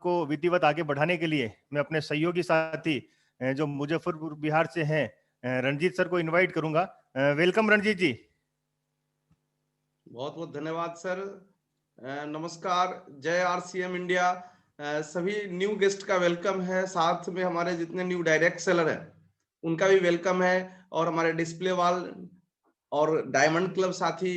को विधिवत आगे बढ़ाने के लिए मैं अपने सहयोगी साथी जो मुजफ्फरपुर बिहार से हैं रणजीत सर को इनवाइट करूंगा। वेलकम रणजीत जी। बहुत बहुत धन्यवाद सर। नमस्कार, जय आरसीएम इंडिया। सभी न्यू गेस्ट का वेलकम है, साथ में हमारे जितने न्यू डायरेक्ट सेलर हैं उनका भी वेलकम है, और हमारे डिस्प्ले वाल और डायमंड क्लब साथी,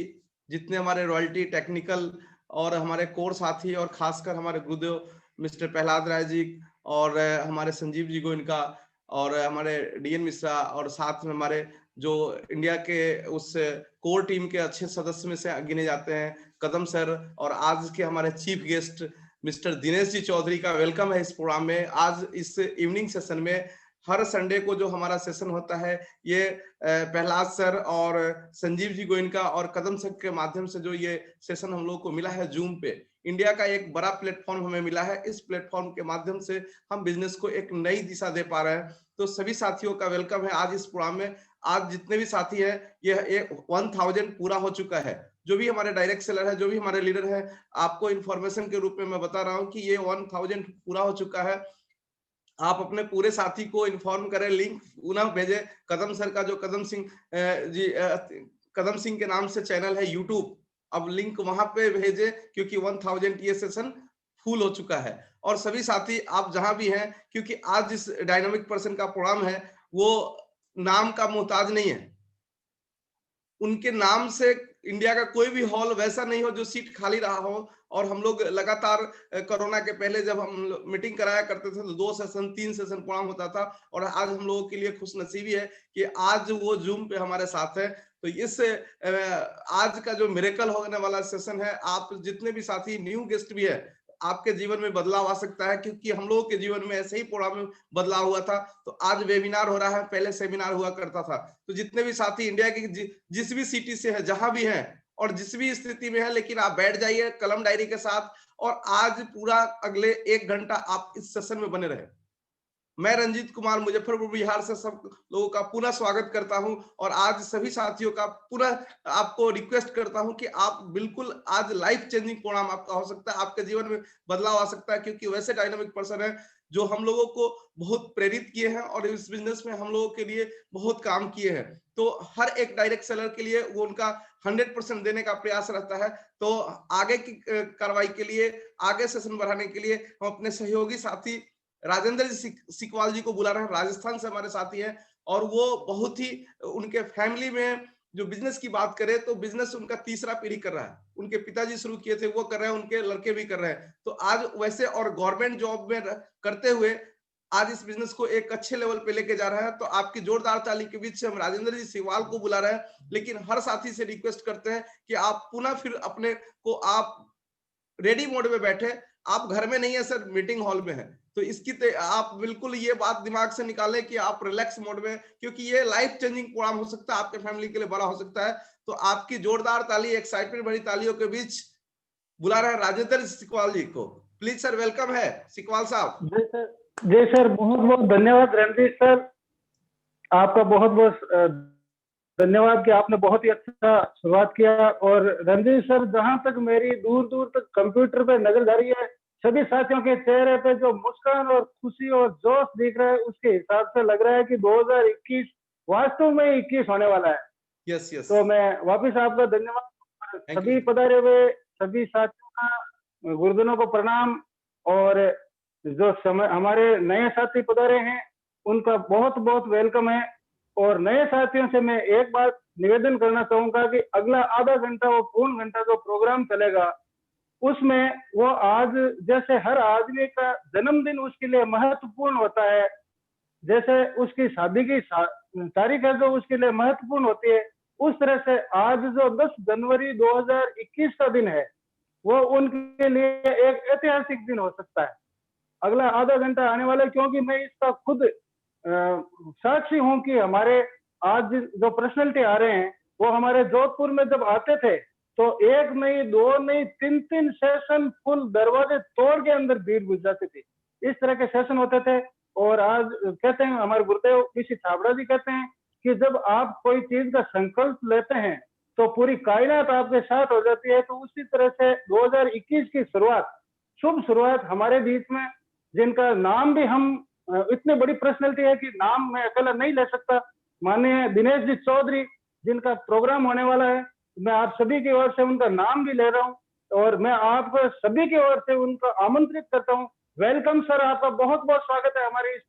जितने हमारे रॉयल्टी टेक्निकल और हमारे कोर साथी, और खासकर हमारे गुरुदेव मिस्टर प्रहलाद राय जी और हमारे संजीव जी गोइनका और हमारे डीएन मिश्रा, और साथ में हमारे जो इंडिया के उस कोर टीम के अच्छे सदस्य में से गिने जाते हैं कदम सर, और आज के हमारे chief guest mister Dinesh ji Chaudhary का वेलकम है इस प्रोग्राम में। आज इस इवनिंग सेशन में, हर संडे को जो हमारा सेशन होता है, ये प्रहलाद सर और संजीव जी गोइनका और कदम सर के माध्यम से जो ये सेशन हम लोग को मिला है जूम पे, इंडिया का एक बड़ा प्लेटफॉर्म हमें मिला है। इस प्लेटफॉर्म के माध्यम से हम बिजनेस को एक नई दिशा दे पा रहे हैं। तो सभी साथियों का वेलकम है आज इस प्रोग्राम में। आज जितने भी साथी हैं, ये 1000 पूरा हो चुका है। जो भी हमारे डायरेक्ट सेलर है, जो भी हमारे लीडर है, आपको इन्फॉर्मेशन के रूप में मैं बता रहा हूं कि ये 1000 पूरा हो चुका है। आप अपने पूरे साथी को इन्फॉर्म करें, लिंक पुनः भेजें। कदम सर का जो कदम सिंह के नाम से चैनल है यूट्यूब, अब लिंक वहां पे भेजे, क्योंकि 1000 ये सेशन फुल हो चुका है। और सभी साथी आप जहां भी हैं, क्योंकि आज जिस डायनामिक पर्सन का प्रोग्राम है वो नाम का मोहताज नहीं है। उनके नाम से इंडिया का कोई भी हॉल वैसा नहीं हो जो सीट खाली रहा हो। और हम लोग लगातार कोरोना के पहले जब हम मीटिंग कराया करते थे तो 2 सेशन 3 सेशन प्रोग्राम होता था, और आज हम लोगों के लिए खुशनसीबी है कि आज वो जूम पे हमारे साथ है। तो इस आज का जो मिरेकल होने वाला सेशन है, आप जितने भी साथी न्यू गेस्ट भी है, आपके जीवन में बदलाव आ सकता है, क्योंकि हम लोगों के जीवन में ऐसे ही प्रोग्राम में बदलाव हुआ था। तो आज वेबिनार हो रहा है, पहले सेमिनार हुआ करता था। तो जितने भी साथी इंडिया की जिस भी सिटी से है, जहां भी है और जिस भी स्थिति में है, लेकिन आप बैठ जाइए कलम डायरी के साथ, और आज पूरा अगले 1 घंटा आप इस सेशन में बने रहे। मैं रंजीत कुमार मुजफ्फरपुर बिहार से सब लोगों का पुनः स्वागत करता हूं, और आज सभी साथियों का पुनः आपको रिक्वेस्ट करता हूं कि आप बिल्कुल आज लाइफ चेंजिंग प्रोग्राम आपका हो सकता है, आपके जीवन में बदलाव आ सकता है, क्योंकि वैसे डायनामिक पर्सन है जो हम लोगों को बहुत प्रेरित किए हैं और इस बिजनेस में हम लोगों के लिए बहुत काम किए हैं। तो हर एक डायरेक्ट सेलर के लिए वो उनका 100% देने का प्रयास रहता है। तो आगे की कार्रवाई के लिए, आगे सेशन बढ़ाने के लिए हम अपने सहयोगी साथी राजेंद्र जी सिकवाल जी को बुला रहे हैं। राजस्थान से हमारे साथी हैं, और वो बहुत ही, उनके फैमिली में जो बिजनेस की बात करें तो बिजनेस उनका तीसरा पीढ़ी कर रहा है। उनके पिताजी शुरू किए थे, वो कर रहे हैं, उनके लड़के भी कर रहे हैं। तो आज वैसे और गवर्नमेंट जॉब में करते हुए आज इस बिजनेस को एक अच्छे लेवल पे लेके जा रहा है। तो आपकी जोरदार ताली के बीच से हम राजेंद्र जी सिकवाल को बुला रहे हैं। लेकिन हर साथी से रिक्वेस्ट करते हैं कि आप पुनः फिर अपने को आप रेडी मोड में बैठे। आप घर में नहीं है सर, मीटिंग हॉल में है। तो इसकी आप बिल्कुल ये बात दिमाग से निकालें कि आप रिलैक्स मोड में, क्योंकि ये लाइफ चेंजिंग प्रोग्राम हो सकता है, आपके फैमिली के लिए बड़ा हो सकता है। तो आपकी जोरदार ताली, एक्साइटमेंट भरी तालियों के बीच बुला रहे हैं राजेंद्र सिकवाल जी को। प्लीज सर, वेलकम है सिकवाल साहब। जी सर, बहुत बहुत धन्यवाद रणजीत सर, आपका बहुत बहुत धन्यवाद कि आपने बहुत ही अच्छा शुरुआत किया। और रणजीत सर, जहां तक मेरी दूर दूर तक कंप्यूटर पे नजर जा रही है, सभी साथियों के चेहरे पे जो मुस्कान और खुशी और जोश दिख रहा है, उसके हिसाब से लग रहा है कि 2021 वास्तव में 21 होने वाला है। Yes yes. तो मैं वापिस आपका धन्यवाद, सभी पधारे हुए सभी साथियों का गुरुजनों को प्रणाम, और जो हमारे नए साथी पधारे हैं उनका बहुत बहुत वेलकम है। और नए साथियों से मैं एक बात निवेदन करना चाहूंगा कि अगला आधा घंटा, वो पूर्ण घंटा जो प्रोग्राम चलेगा, उसमें वो आज जैसे हर आदमी का जन्मदिन उसके लिए महत्वपूर्ण होता है, जैसे उसकी शादी की तारीख है जो उसके लिए महत्वपूर्ण होती है, उस तरह से आज जो 10 जनवरी 2021 का दिन है, वो उनके लिए एक ऐतिहासिक दिन हो सकता है। अगला आधा घंटा आने वाला है, क्योंकि मैं इसका खुद साक्षी हूं कि हमारे आज जो पर्सनैलिटी आ रहे हैं, वो हमारे जोधपुर में जब आते थे तो 1 नहीं 2 नहीं 3 सेशन फुल दरवाजे तोड़ के अंदर भीड़ घुस जाती थी। इस तरह के सेशन होते थे। और आज कहते हैं हमारे गुरुदेव ऋषि छाबड़ा जी कहते हैं कि जब आप कोई चीज का संकल्प लेते हैं तो पूरी कायनात आपके साथ हो जाती है। तो उसी तरह से 2021 की शुरुआत शुभ शुरुआत हमारे बीच में, जिनका नाम भी हम इतने बड़ी पर्सनैलिटी है कि नाम मैं अकेला नहीं ले सकता, माननीय दिनेश जी चौधरी, जिनका प्रोग्राम होने वाला है। मैं आप सभी की ओर से उनका नाम भी ले रहा हूँ और मैं आप सभी की ओर से उनको आमंत्रित करता हूँ। वेलकम सर, आपका बहुत बहुत स्वागत है हमारे इस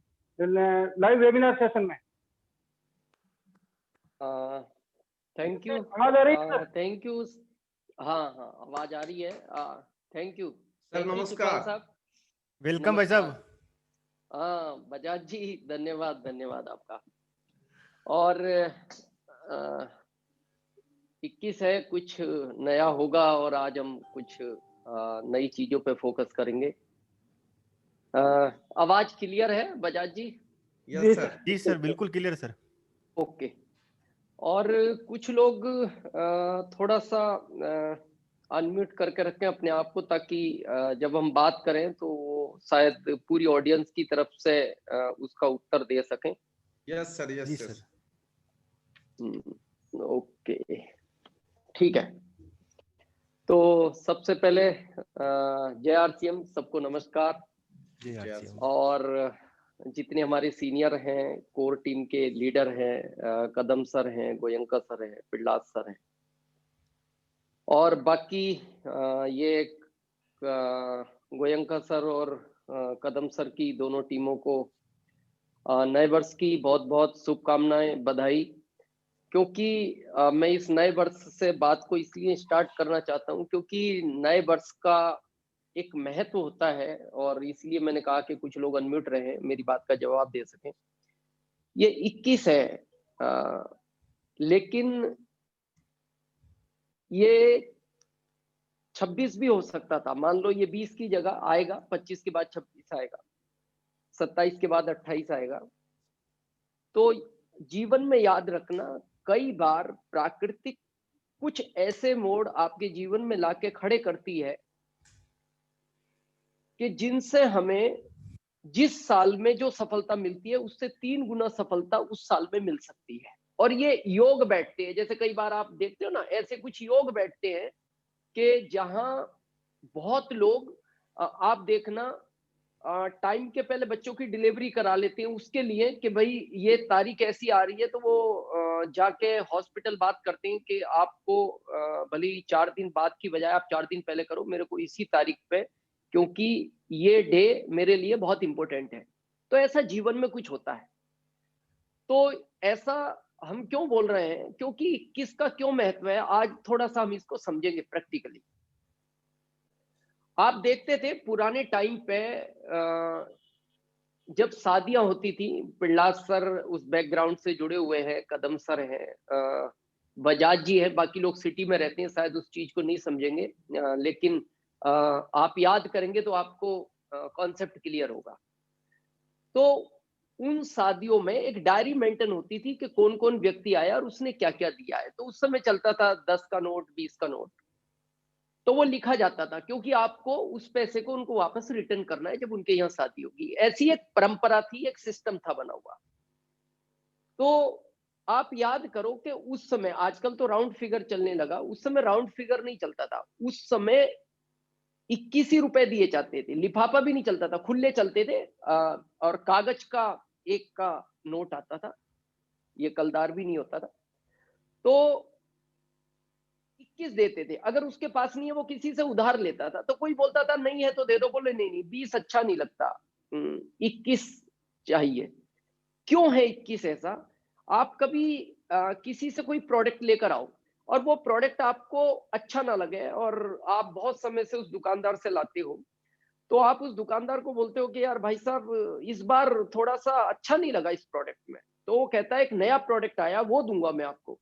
लाइव वेबिनार सेशन में। थैंक यू, आवाज आ रही है सर? Thank you. हाँ हाँ, आवाज आ रही है। थैंक यू सर, नमस्कार साहब। वेलकम भाई साहब। हाँ बजाज जी, धन्यवाद धन्यवाद आपका। और 21 है, कुछ नया होगा और आज हम कुछ नई चीजों पे फोकस करेंगे। आवाज क्लियर है बजाज जी? Yes sir. जी सर, बिल्कुल क्लियर सर। ओके। और कुछ लोग थोड़ा सा अनम्यूट करके रखें अपने आप को, ताकि जब हम बात करें तो शायद पूरी ऑडियंस की तरफ से उसका उत्तर दे सकें। यस सर, जी यस सर। ओके, ठीक है। तो सबसे पहले जय आरसीएम, सबको नमस्कार। जी आरसीएम। और जितने हमारे सीनियर हैं, कोर टीम के लीडर हैं, कदम सर हैं, गोयंका सर हैं, पिल्लास सर हैं, और बाकी ये गोयंका सर और कदम सर की दोनों टीमों को नए वर्ष की बहुत बहुत शुभकामनाएं, बधाई। क्योंकि मैं इस नए वर्ष से बात को इसलिए स्टार्ट करना चाहता हूं क्योंकि नए वर्ष का एक महत्व होता है, और इसलिए मैंने कहा कि कुछ लोग अनम्यूट रहे, मेरी बात का जवाब दे सकें। ये 21 है, लेकिन ये 26 भी हो सकता था। मान लो ये 20 की जगह आएगा, 25 के बाद 26 आएगा, 27 के बाद 28 आएगा। तो जीवन में याद रखना, कई बार प्राकृतिक कुछ ऐसे मोड़ आपके जीवन में लाके खड़े करती है कि जिनसे हमें जिस साल में जो सफलता मिलती है उससे 3 गुना सफलता उस साल में मिल सकती है। और ये योग बैठते हैं, जैसे कई बार आप देखते हो ना, ऐसे कुछ योग बैठते हैं कि जहां बहुत लोग आप देखना टाइम के पहले बच्चों की डिलीवरी करा लेते हैं उसके लिए कि भाई ये तारीख ऐसी आ रही है, तो वो जाके हॉस्पिटल बात करते हैं कि आपको भले ही 4 दिन बाद की बजाय आप 4 दिन पहले करो, मेरे को इसी तारीख पे, क्योंकि ये डे मेरे लिए बहुत इंपॉर्टेंट है। तो ऐसा जीवन में कुछ होता है। तो ऐसा हम क्यों बोल रहे हैं, क्योंकि किसका क्यों महत्व है, आज थोड़ा सा हम इसको समझेंगे प्रैक्टिकली। आप देखते थे पुराने टाइम पे जब शादियां होती थी, पिल्लास सर उस बैकग्राउंड से जुड़े हुए हैं, कदम सर हैं, बजाज जी है, बाकी लोग सिटी में रहते हैं, शायद उस चीज को नहीं समझेंगे, लेकिन आप याद करेंगे तो आपको कॉन्सेप्ट क्लियर होगा। तो उन शादियों में एक डायरी मेंटेन होती थी कि कौन कौन व्यक्ति आया और उसने क्या क्या दिया है। तो उस समय चलता था 10 का नोट, 20 का नोट, तो वो लिखा जाता था, क्योंकि आपको उस पैसे को उनको वापस रिटर्न करना है जब उनके यहाँ शादी होगी। ऐसी एक परंपरा थी, एक सिस्टम था बना हुआ। तो आप याद करो कि उस समय, आजकल तो राउंड फिगर चलने लगा, उस समय राउंड फिगर नहीं चलता था। उस समय 21 ही रुपए दिए जाते थे, लिफाफा भी नहीं चलता था, खुले चलते थे, और कागज का 1 का नोट आता था, ये कलदार भी नहीं होता था। तो 21 देते थे। अगर उसके पास नहीं है, वो किसी से उधार लेता था, तो कोई बोलता था नहीं है तो दे दो, बोले नहीं नहीं 20 अच्छा नहीं लगता, 21 चाहिए। क्यों है 21 ऐसा? आप कभी किसी से कोई प्रोडक्ट लेकर आओ और वो प्रोडक्ट आपको अच्छा ना लगे और आप बहुत समय से उस दुकानदार से लाते हो, तो आप उस दुकानदार को बोलते हो कि यार भाई साहब इस बार थोड़ा सा अच्छा नहीं लगा इस प्रोडक्ट में। तो वो कहता है एक नया प्रोडक्ट आया, वो दूंगा मैं आपको।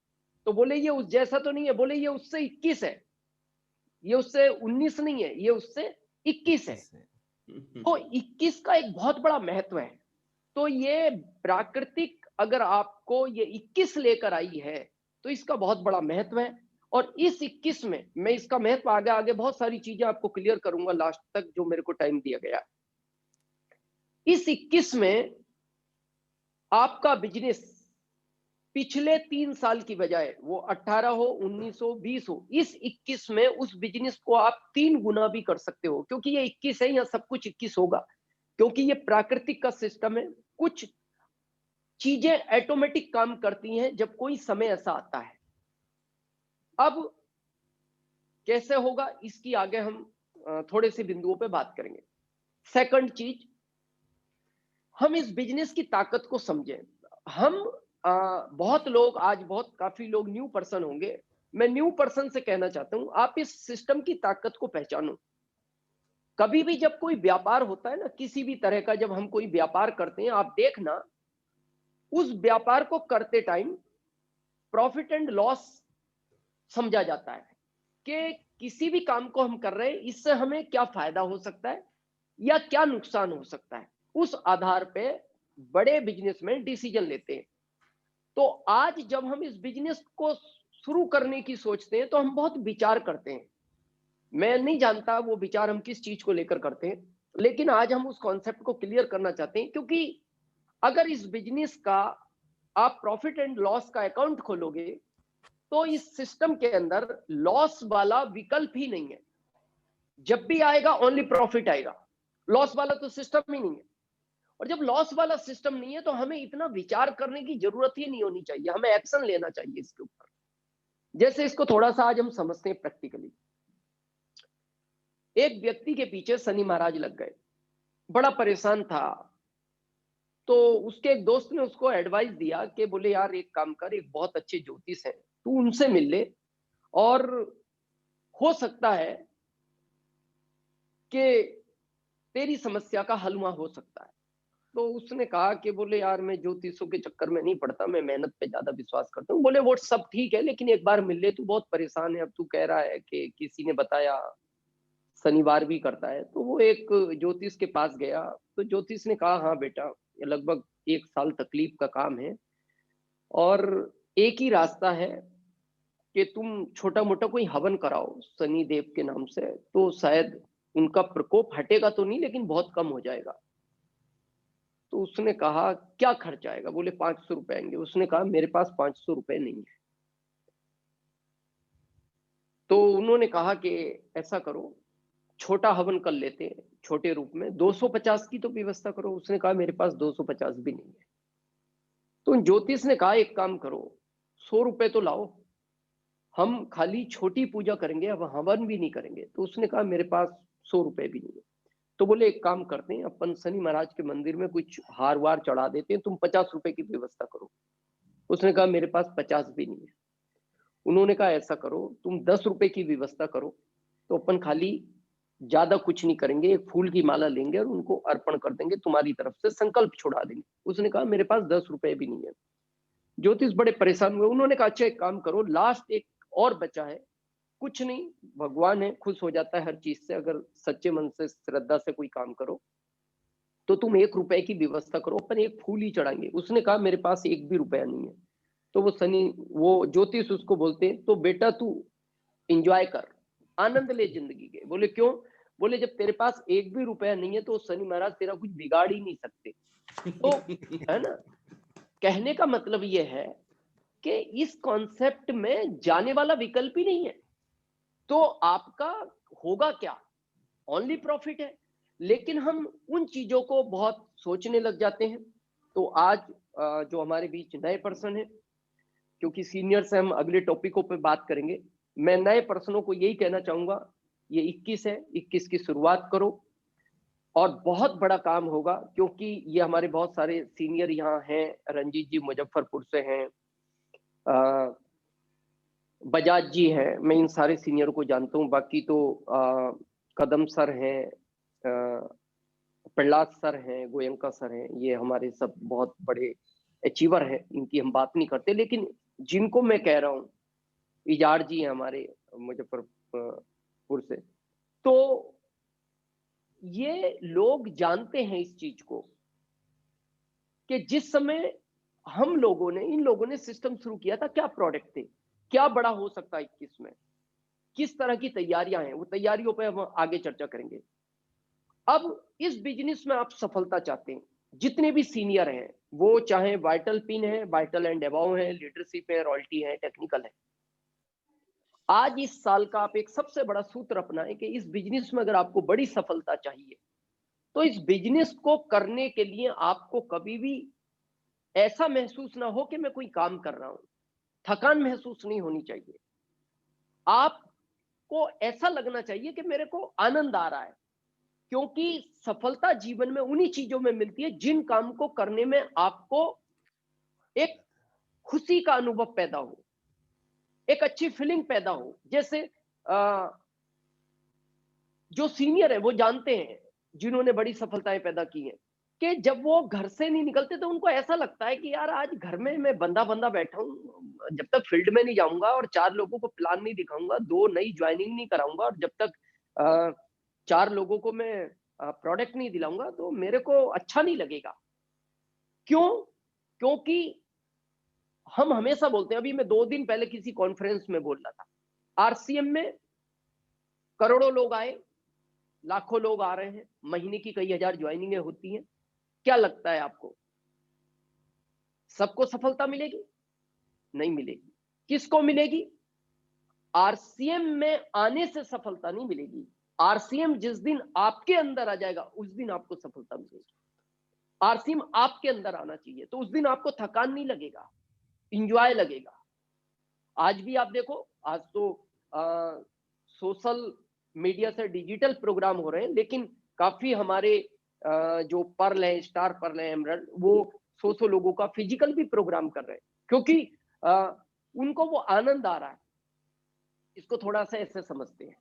तो बोले ये उस जैसा तो नहीं है, बोले ये उससे 21 है, ये उससे 19 नहीं है, ये उससे 21 है। तो 21 का एक बहुत बड़ा महत्व है। तो ये प्राकृतिक अगर आपको ये 21 लेकर आई है तो इसका बहुत बड़ा महत्व है। और इस 21 में मैं इसका महत्व आगे आगे बहुत सारी चीजें आपको क्लियर करूंगा लास्ट तक, जो मेरे को टाइम दिया गया। इस 21 में आपका बिजनेस पिछले 3 साल की बजाय वो 18 हो, 19 हो, 20 हो, इस 21 में उस बिजनेस को आप 3 गुना भी कर सकते हो, क्योंकि ये 21 है, यहाँ सब कुछ 21 होगा, क्योंकि ये प्राकृतिक का सिस्टम है। कुछ चीजें ऑटोमेटिक काम करती हैं जब कोई समय ऐसा आता है। अब कैसे होगा, इसकी आगे हम थोड़े से बिंदुओं पे बात करेंगे। सेकंड चीज, हम इस बिजनेस की ताकत को समझें। हम बहुत लोग आज काफी लोग न्यू पर्सन होंगे, मैं न्यू पर्सन से कहना चाहता हूं, आप इस सिस्टम की ताकत को पहचानो। कभी भी जब कोई व्यापार होता है ना, किसी भी तरह का, जब हम कोई व्यापार करते हैं, आप देखना उस व्यापार को करते टाइम प्रॉफिट एंड लॉस समझा जाता है कि किसी भी काम को हम कर रहे हैं, इससे हमें क्या फायदा हो सकता है या क्या नुकसान हो सकता है। उस आधार पे बड़े बिजनेसमैन डिसीजन लेते हैं। तो आज जब हम इस बिजनेस को शुरू करने की सोचते हैं तो हम बहुत विचार करते हैं। मैं नहीं जानता वो विचार हम किस चीज को लेकर करते हैं, लेकिन आज हम उस कॉन्सेप्ट को क्लियर करना चाहते हैं, क्योंकि अगर इस बिजनेस का आप प्रॉफिट एंड लॉस का अकाउंट खोलोगे तो इस सिस्टम के अंदर लॉस वाला विकल्प ही नहीं है। जब भी आएगा ओनली प्रॉफिट आएगा, लॉस वाला तो सिस्टम ही नहीं है। और जब लॉस वाला सिस्टम नहीं है तो हमें इतना विचार करने की जरूरत ही नहीं होनी चाहिए, हमें एक्शन लेना चाहिए इसके ऊपर। जैसे इसको थोड़ा सा आज हम समझते हैं प्रैक्टिकली। एक व्यक्ति के पीछे शनि महाराज लग गए, बड़ा परेशान था। तो उसके एक दोस्त ने उसको एडवाइस दिया कि बोले यार एक काम कर, एक बहुत अच्छे ज्योतिष हैं, तू उनसे मिल ले और हो सकता है कि तेरी समस्या का हल वहां हो सकता है। तो उसने कहा कि बोले यार मैं ज्योतिषों के चक्कर में नहीं पड़ता, मैं मेहनत पे ज्यादा विश्वास करता हूँ। बोले वो सब ठीक है, लेकिन एक बार मिल ले, तू बहुत परेशान है, अब तू कह रहा है कि किसी ने बताया शनिवार भी करता है। तो वो एक ज्योतिष के पास गया, तो ज्योतिष ने कहा हाँ बेटा, ये लगभग 1 साल तकलीफ का काम है और एक ही रास्ता है कि तुम छोटा मोटा कोई हवन कराओ शनि देव के नाम से, तो शायद उनका प्रकोप हटेगा तो नहीं, लेकिन बहुत कम हो जाएगा। तो उसने कहा क्या खर्च आएगा? बोले 500 रुपए आएंगे। उसने कहा मेरे पास 500 रुपए नहीं है। तो उन्होंने कहा कि ऐसा करो, छोटा हवन कर लेते हैं, छोटे रूप में 250 की तो व्यवस्था करो। उसने कहा मेरे पास 250 भी नहीं है। तो ज्योतिष ने कहा एक काम करो, 100 रुपए तो लाओ, हम खाली छोटी पूजा करेंगे, अब हवन भी नहीं करेंगे। तो उसने कहा मेरे पास 100 रुपए भी नहीं है। तो बोले एक काम करते हैं, अपन शनि महाराज के मंदिर में कुछ हार वार चढ़ा देते हैं, तुम 50 रुपए की व्यवस्था करो। उसने कहा मेरे पास 50 भी नहीं है। उन्होंने कहा ऐसा करो, तुम 10 रुपए की व्यवस्था करो, तो अपन खाली ज्यादा कुछ नहीं करेंगे, एक फूल की माला लेंगे और उनको अर्पण कर देंगे, तुम्हारी तरफ से संकल्प छुड़ा देंगे। उसने कहा मेरे पास 10 रुपए भी नहीं है। ज्योतिष बड़े परेशान हुए। उन्होंने कहा अच्छा एक काम करो, लास्ट एक और बचा है, कुछ नहीं, भगवान है, खुश हो जाता है हर चीज से, अगर सच्चे मन से श्रद्धा से कोई काम करो तो तुम 1 रुपए की व्यवस्था करो, अपन एक फूल ही चढ़ाएंगे। उसने कहा मेरे पास 1 भी रुपया नहीं है। तो वो ज्योतिष उसको बोलते हैं तो बेटा तू एंजॉय कर, आनंद ले जिंदगी के। बोले क्यों? बोले जब तेरे पास 1 भी रुपया नहीं है तो शनि महाराज तेरा कुछ बिगाड़ ही नहीं सकते। तो है ना, कहने का मतलब ये है कि इस कॉन्सेप्ट में जाने वाला विकल्प ही नहीं है। तो आपका होगा क्या? ओनली प्रॉफिट है। लेकिन हम उन चीजों को बहुत सोचने लग जाते हैं। तो आज जो हमारे बीच नए पर्सन है, क्योंकि सीनियर से हम अगले टॉपिकों पे बात करेंगे, मैं नए पर्सनों को यही कहना चाहूंगा, ये 21 है, 21 की शुरुआत करो और बहुत बड़ा काम होगा, क्योंकि ये हमारे बहुत सारे सीनियर यहाँ हैं। रंजीत जी मुजफ्फरपुर से हैं, बजाज जी हैं, मैं इन सारे सीनियर को जानता हूँ। बाकी तो कदम सर हैं, प्रहलाद सर हैं, गोयंका सर हैं, ये हमारे सब बहुत बड़े अचीवर हैं, इनकी हम बात नहीं करते। लेकिन जिनको मैं कह रहा हूँ, इजाड़ जी हैं हमारे मुजफ्फरपुर से, तो ये लोग जानते हैं इस चीज को कि जिस समय हम लोगों ने, इन लोगों ने सिस्टम शुरू किया था, क्या प्रोडक्ट थे, क्या बड़ा हो सकता है 21 में, किस तरह की तैयारियां हैं, वो तैयारियों पे हम आगे चर्चा करेंगे। अब इस बिजनेस में आप सफलता चाहते हैं, जितने भी सीनियर हैं, वो चाहे वाइटल पिन है, वाइटल एंड अबव है, लीडरशिप है, रॉयल्टी है, टेक्निकल है, आज इस साल का आप एक सबसे बड़ा सूत्र अपनाएं कि इस बिजनेस में अगर आपको बड़ी सफलता चाहिए तो इस बिजनेस को करने के लिए आपको कभी भी ऐसा महसूस ना हो कि मैं कोई काम कर रहा हूं, थकान महसूस नहीं होनी चाहिए। आपको ऐसा लगना चाहिए कि मेरे को आनंद आ रहा है, क्योंकि सफलता जीवन में उन्हीं चीजों में मिलती है जिन काम को करने में आपको एक खुशी का अनुभव पैदा हो, एक अच्छी फीलिंग पैदा हो। जैसे जो सीनियर है वो जानते हैं, जिन्होंने बड़ी सफलताएं पैदा की हैं, कि जब वो घर से नहीं निकलते तो उनको ऐसा लगता है कि यार आज घर में मैं बंदा बंदा बैठा हूँ, जब तक फील्ड में नहीं जाऊंगा और 4 लोगों को प्लान नहीं दिखाऊंगा, 2 नई ज्वाइनिंग नहीं कराऊंगा और जब तक 4 लोगों को मैं प्रोडक्ट नहीं दिलाऊंगा तो मेरे को अच्छा नहीं लगेगा। क्यों? क्योंकि हम हमेशा बोलते हैं, अभी मैं 2 दिन पहले किसी कॉन्फ्रेंस में बोल रहा था, आरसीएम में करोड़ों लोग आए, लाखों लोग आ रहे हैं, महीने की कई हजार ज्वाइनिंगें होती हैं। क्या लगता है आपको, सबको सफलता मिलेगी? नहीं मिलेगी। किसको मिलेगी? आरसीएम में आने से सफलता नहीं मिलेगी। आरसीएम जिस दिन आपके अंदर आ जाएगा उस दिन आपको सफलता मिलेगी। आरसीएम आपके अंदर आना चाहिए, तो उस दिन आपको थकान नहीं लगेगा, इंजॉय लगेगा। आज भी आप देखो, आज तो सोशल मीडिया से डिजिटल प्रोग्राम हो रहे हैं, लेकिन काफी हमारे जो पर्ल है, स्टार पर्ल है, एमरल्ड, वो 100 लोगों का फिजिकल भी प्रोग्राम कर रहे हैं, क्योंकि उनको वो आनंद आ रहा है। इसको थोड़ा सा ऐसे समझते हैं।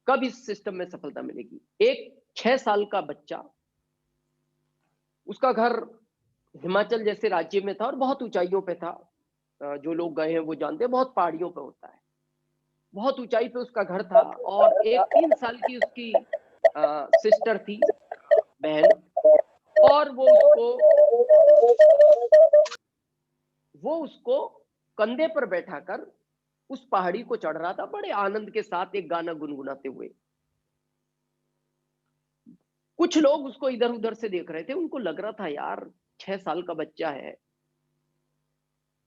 कब इस सिस्टम में सफलता मिलेगी? एक 6 साल का बच्चा, उसका घर हिमाचल जैसे राज्य में था और बहुत ऊंचाइयों पे था, जो लोग गए हैं वो जानते हैं, बहुत पहाड़ियों पे होता है, बहुत ऊंचाई पे उसका घर था। और एक 3 साल की उसकी सिस्टर थी, बहन, और वो उसको कंधे पर बैठाकर उस पहाड़ी को चढ़ रहा था, बड़े आनंद के साथ एक गाना गुनगुनाते हुए। कुछ लोग उसको इधर उधर से देख रहे थे, उनको लग रहा था यार 6 साल का बच्चा है,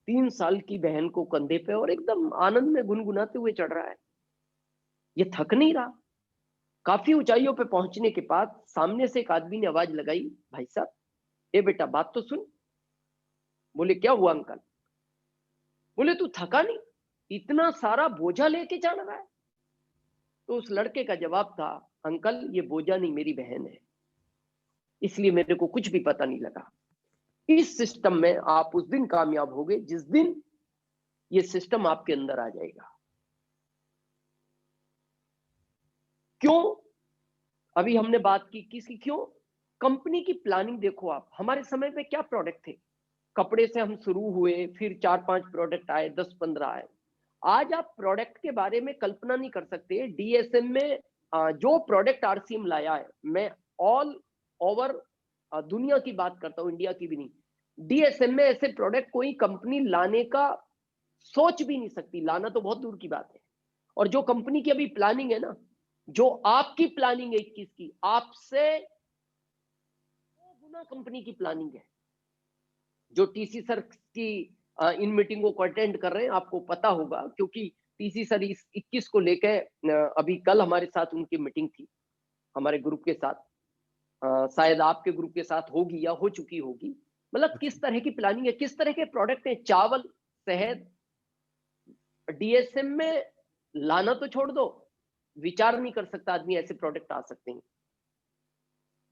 3 साल की बहन को कंधे पे और एकदम आनंद में गुनगुनाते हुए चढ़ रहा है, ये थक नहीं रहा। काफी ऊंचाइयों पे पहुंचने के बाद सामने से एक आदमी ने आवाज लगाई, भाई साहब, ए बेटा बात तो सुन। बोले क्या हुआ अंकल? बोले तू थका नहीं, इतना सारा बोझा लेके चढ़ रहा है? तो उस लड़के का जवाब था, अंकल ये बोझा नहीं, मेरी बहन है, इसलिए मेरे को कुछ भी पता नहीं लगा। इस सिस्टम में आप उस दिन कामयाब होगे जिस दिन ये सिस्टम आपके अंदर आ जाएगा। क्यों? अभी हमने बात की किसी, क्यों? कंपनी की प्लानिंग देखो आप, हमारे समय पे क्या प्रोडक्ट थे? कपड़े से हम शुरू हुए, फिर 4-5 प्रोडक्ट आए, 10-15 आए। आज आप प्रोडक्ट के बारे में कल्पना नहीं कर सकते। डीएसएम में जो प्रोडक्ट आरसीएम लाया है, मैं ऑल ओवर दुनिया की बात करता हूं, इंडिया की भी नहीं, डीएसएम में ऐसे प्रोडक्ट कोई कंपनी लाने का सोच भी नहीं सकती, लाना तो बहुत दूर की बात है। और जो कंपनी की अभी प्लानिंग है ना, जो आपकी प्लानिंग है 21 की, आपसे 2 गुना कंपनी की प्लानिंग है। जो टीसी सर की इन मीटिंगों को अटेंड कर रहे हैं, आपको पता होगा, क्योंकि टीसी सर इस 21 को लेकर अभी कल हमारे साथ उनकी मीटिंग थी, हमारे ग्रुप के साथ, शायद आपके ग्रुप के साथ होगी या हो चुकी होगी। मतलब किस तरह की प्लानिंग है, किस तरह के प्रोडक्ट है। चावल, शहद, डीएसएम में लाना तो छोड़ दो, विचार नहीं कर सकता आदमी ऐसे प्रोडक्ट आ सकते हैं।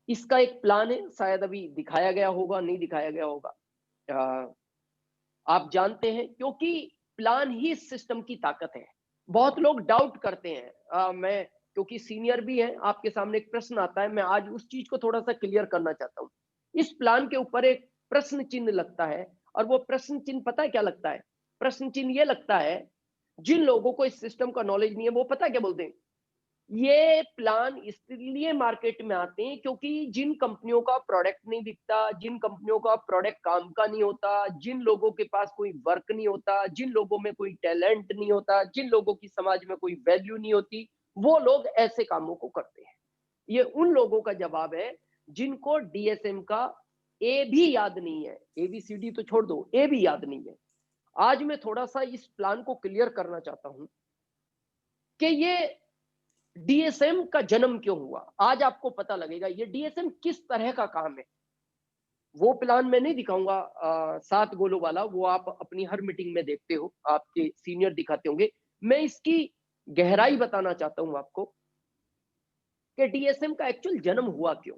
इसका एक प्लान है, शायद अभी दिखाया गया होगा, नहीं दिखाया गया होगा, आप जानते हैं, क्योंकि प्लान ही इस सिस्टम की ताकत है। बहुत लोग डाउट करते हैं, मैं क्योंकि सीनियर भी है, आपके सामने एक प्रश्न आता है, मैं आज उस चीज को थोड़ा सा क्लियर करना चाहता हूं। इस प्लान के ऊपर एक प्रश्न चिन्ह लगता है, और वो प्रश्न चिन्ह पता है क्या लगता है? प्रश्न चिन्ह ये लगता है, जिन लोगों को इस सिस्टम का नॉलेज नहीं है वो पता है क्या बोलते हैं? ये प्लान इसलिए मार्केट में आते हैं क्योंकि जिन कंपनियों का प्रोडक्ट नहीं बिकता, जिन कंपनियों का प्रोडक्ट काम का नहीं होता, जिन लोगों के पास कोई वर्क नहीं होता, जिन लोगों में कोई टैलेंट नहीं होता, जिन लोगों की समाज में कोई वैल्यू नहीं होती, वो लोग ऐसे कामों को करते हैं। ये उन लोगों का जवाब है जिनको डीएसएम का ए भी याद नहीं है, एबीसीडी तो छोड़ दो, ए भी याद नहीं है। आज मैं थोड़ा सा इस प्लान को क्लियर करना चाहता हूं कि ये डीएसएम का जन्म क्यों हुआ। आज आपको पता लगेगा ये डीएसएम किस तरह का काम है। वो प्लान मैं नहीं दिखाऊंगा 7 गोलों वाला, वो आप अपनी हर मीटिंग में देखते हो, आपके सीनियर दिखाते होंगे। मैं इसकी गहराई बताना चाहता हूं आपको कि डीएसएम का एक्चुअल जन्म हुआ क्यों।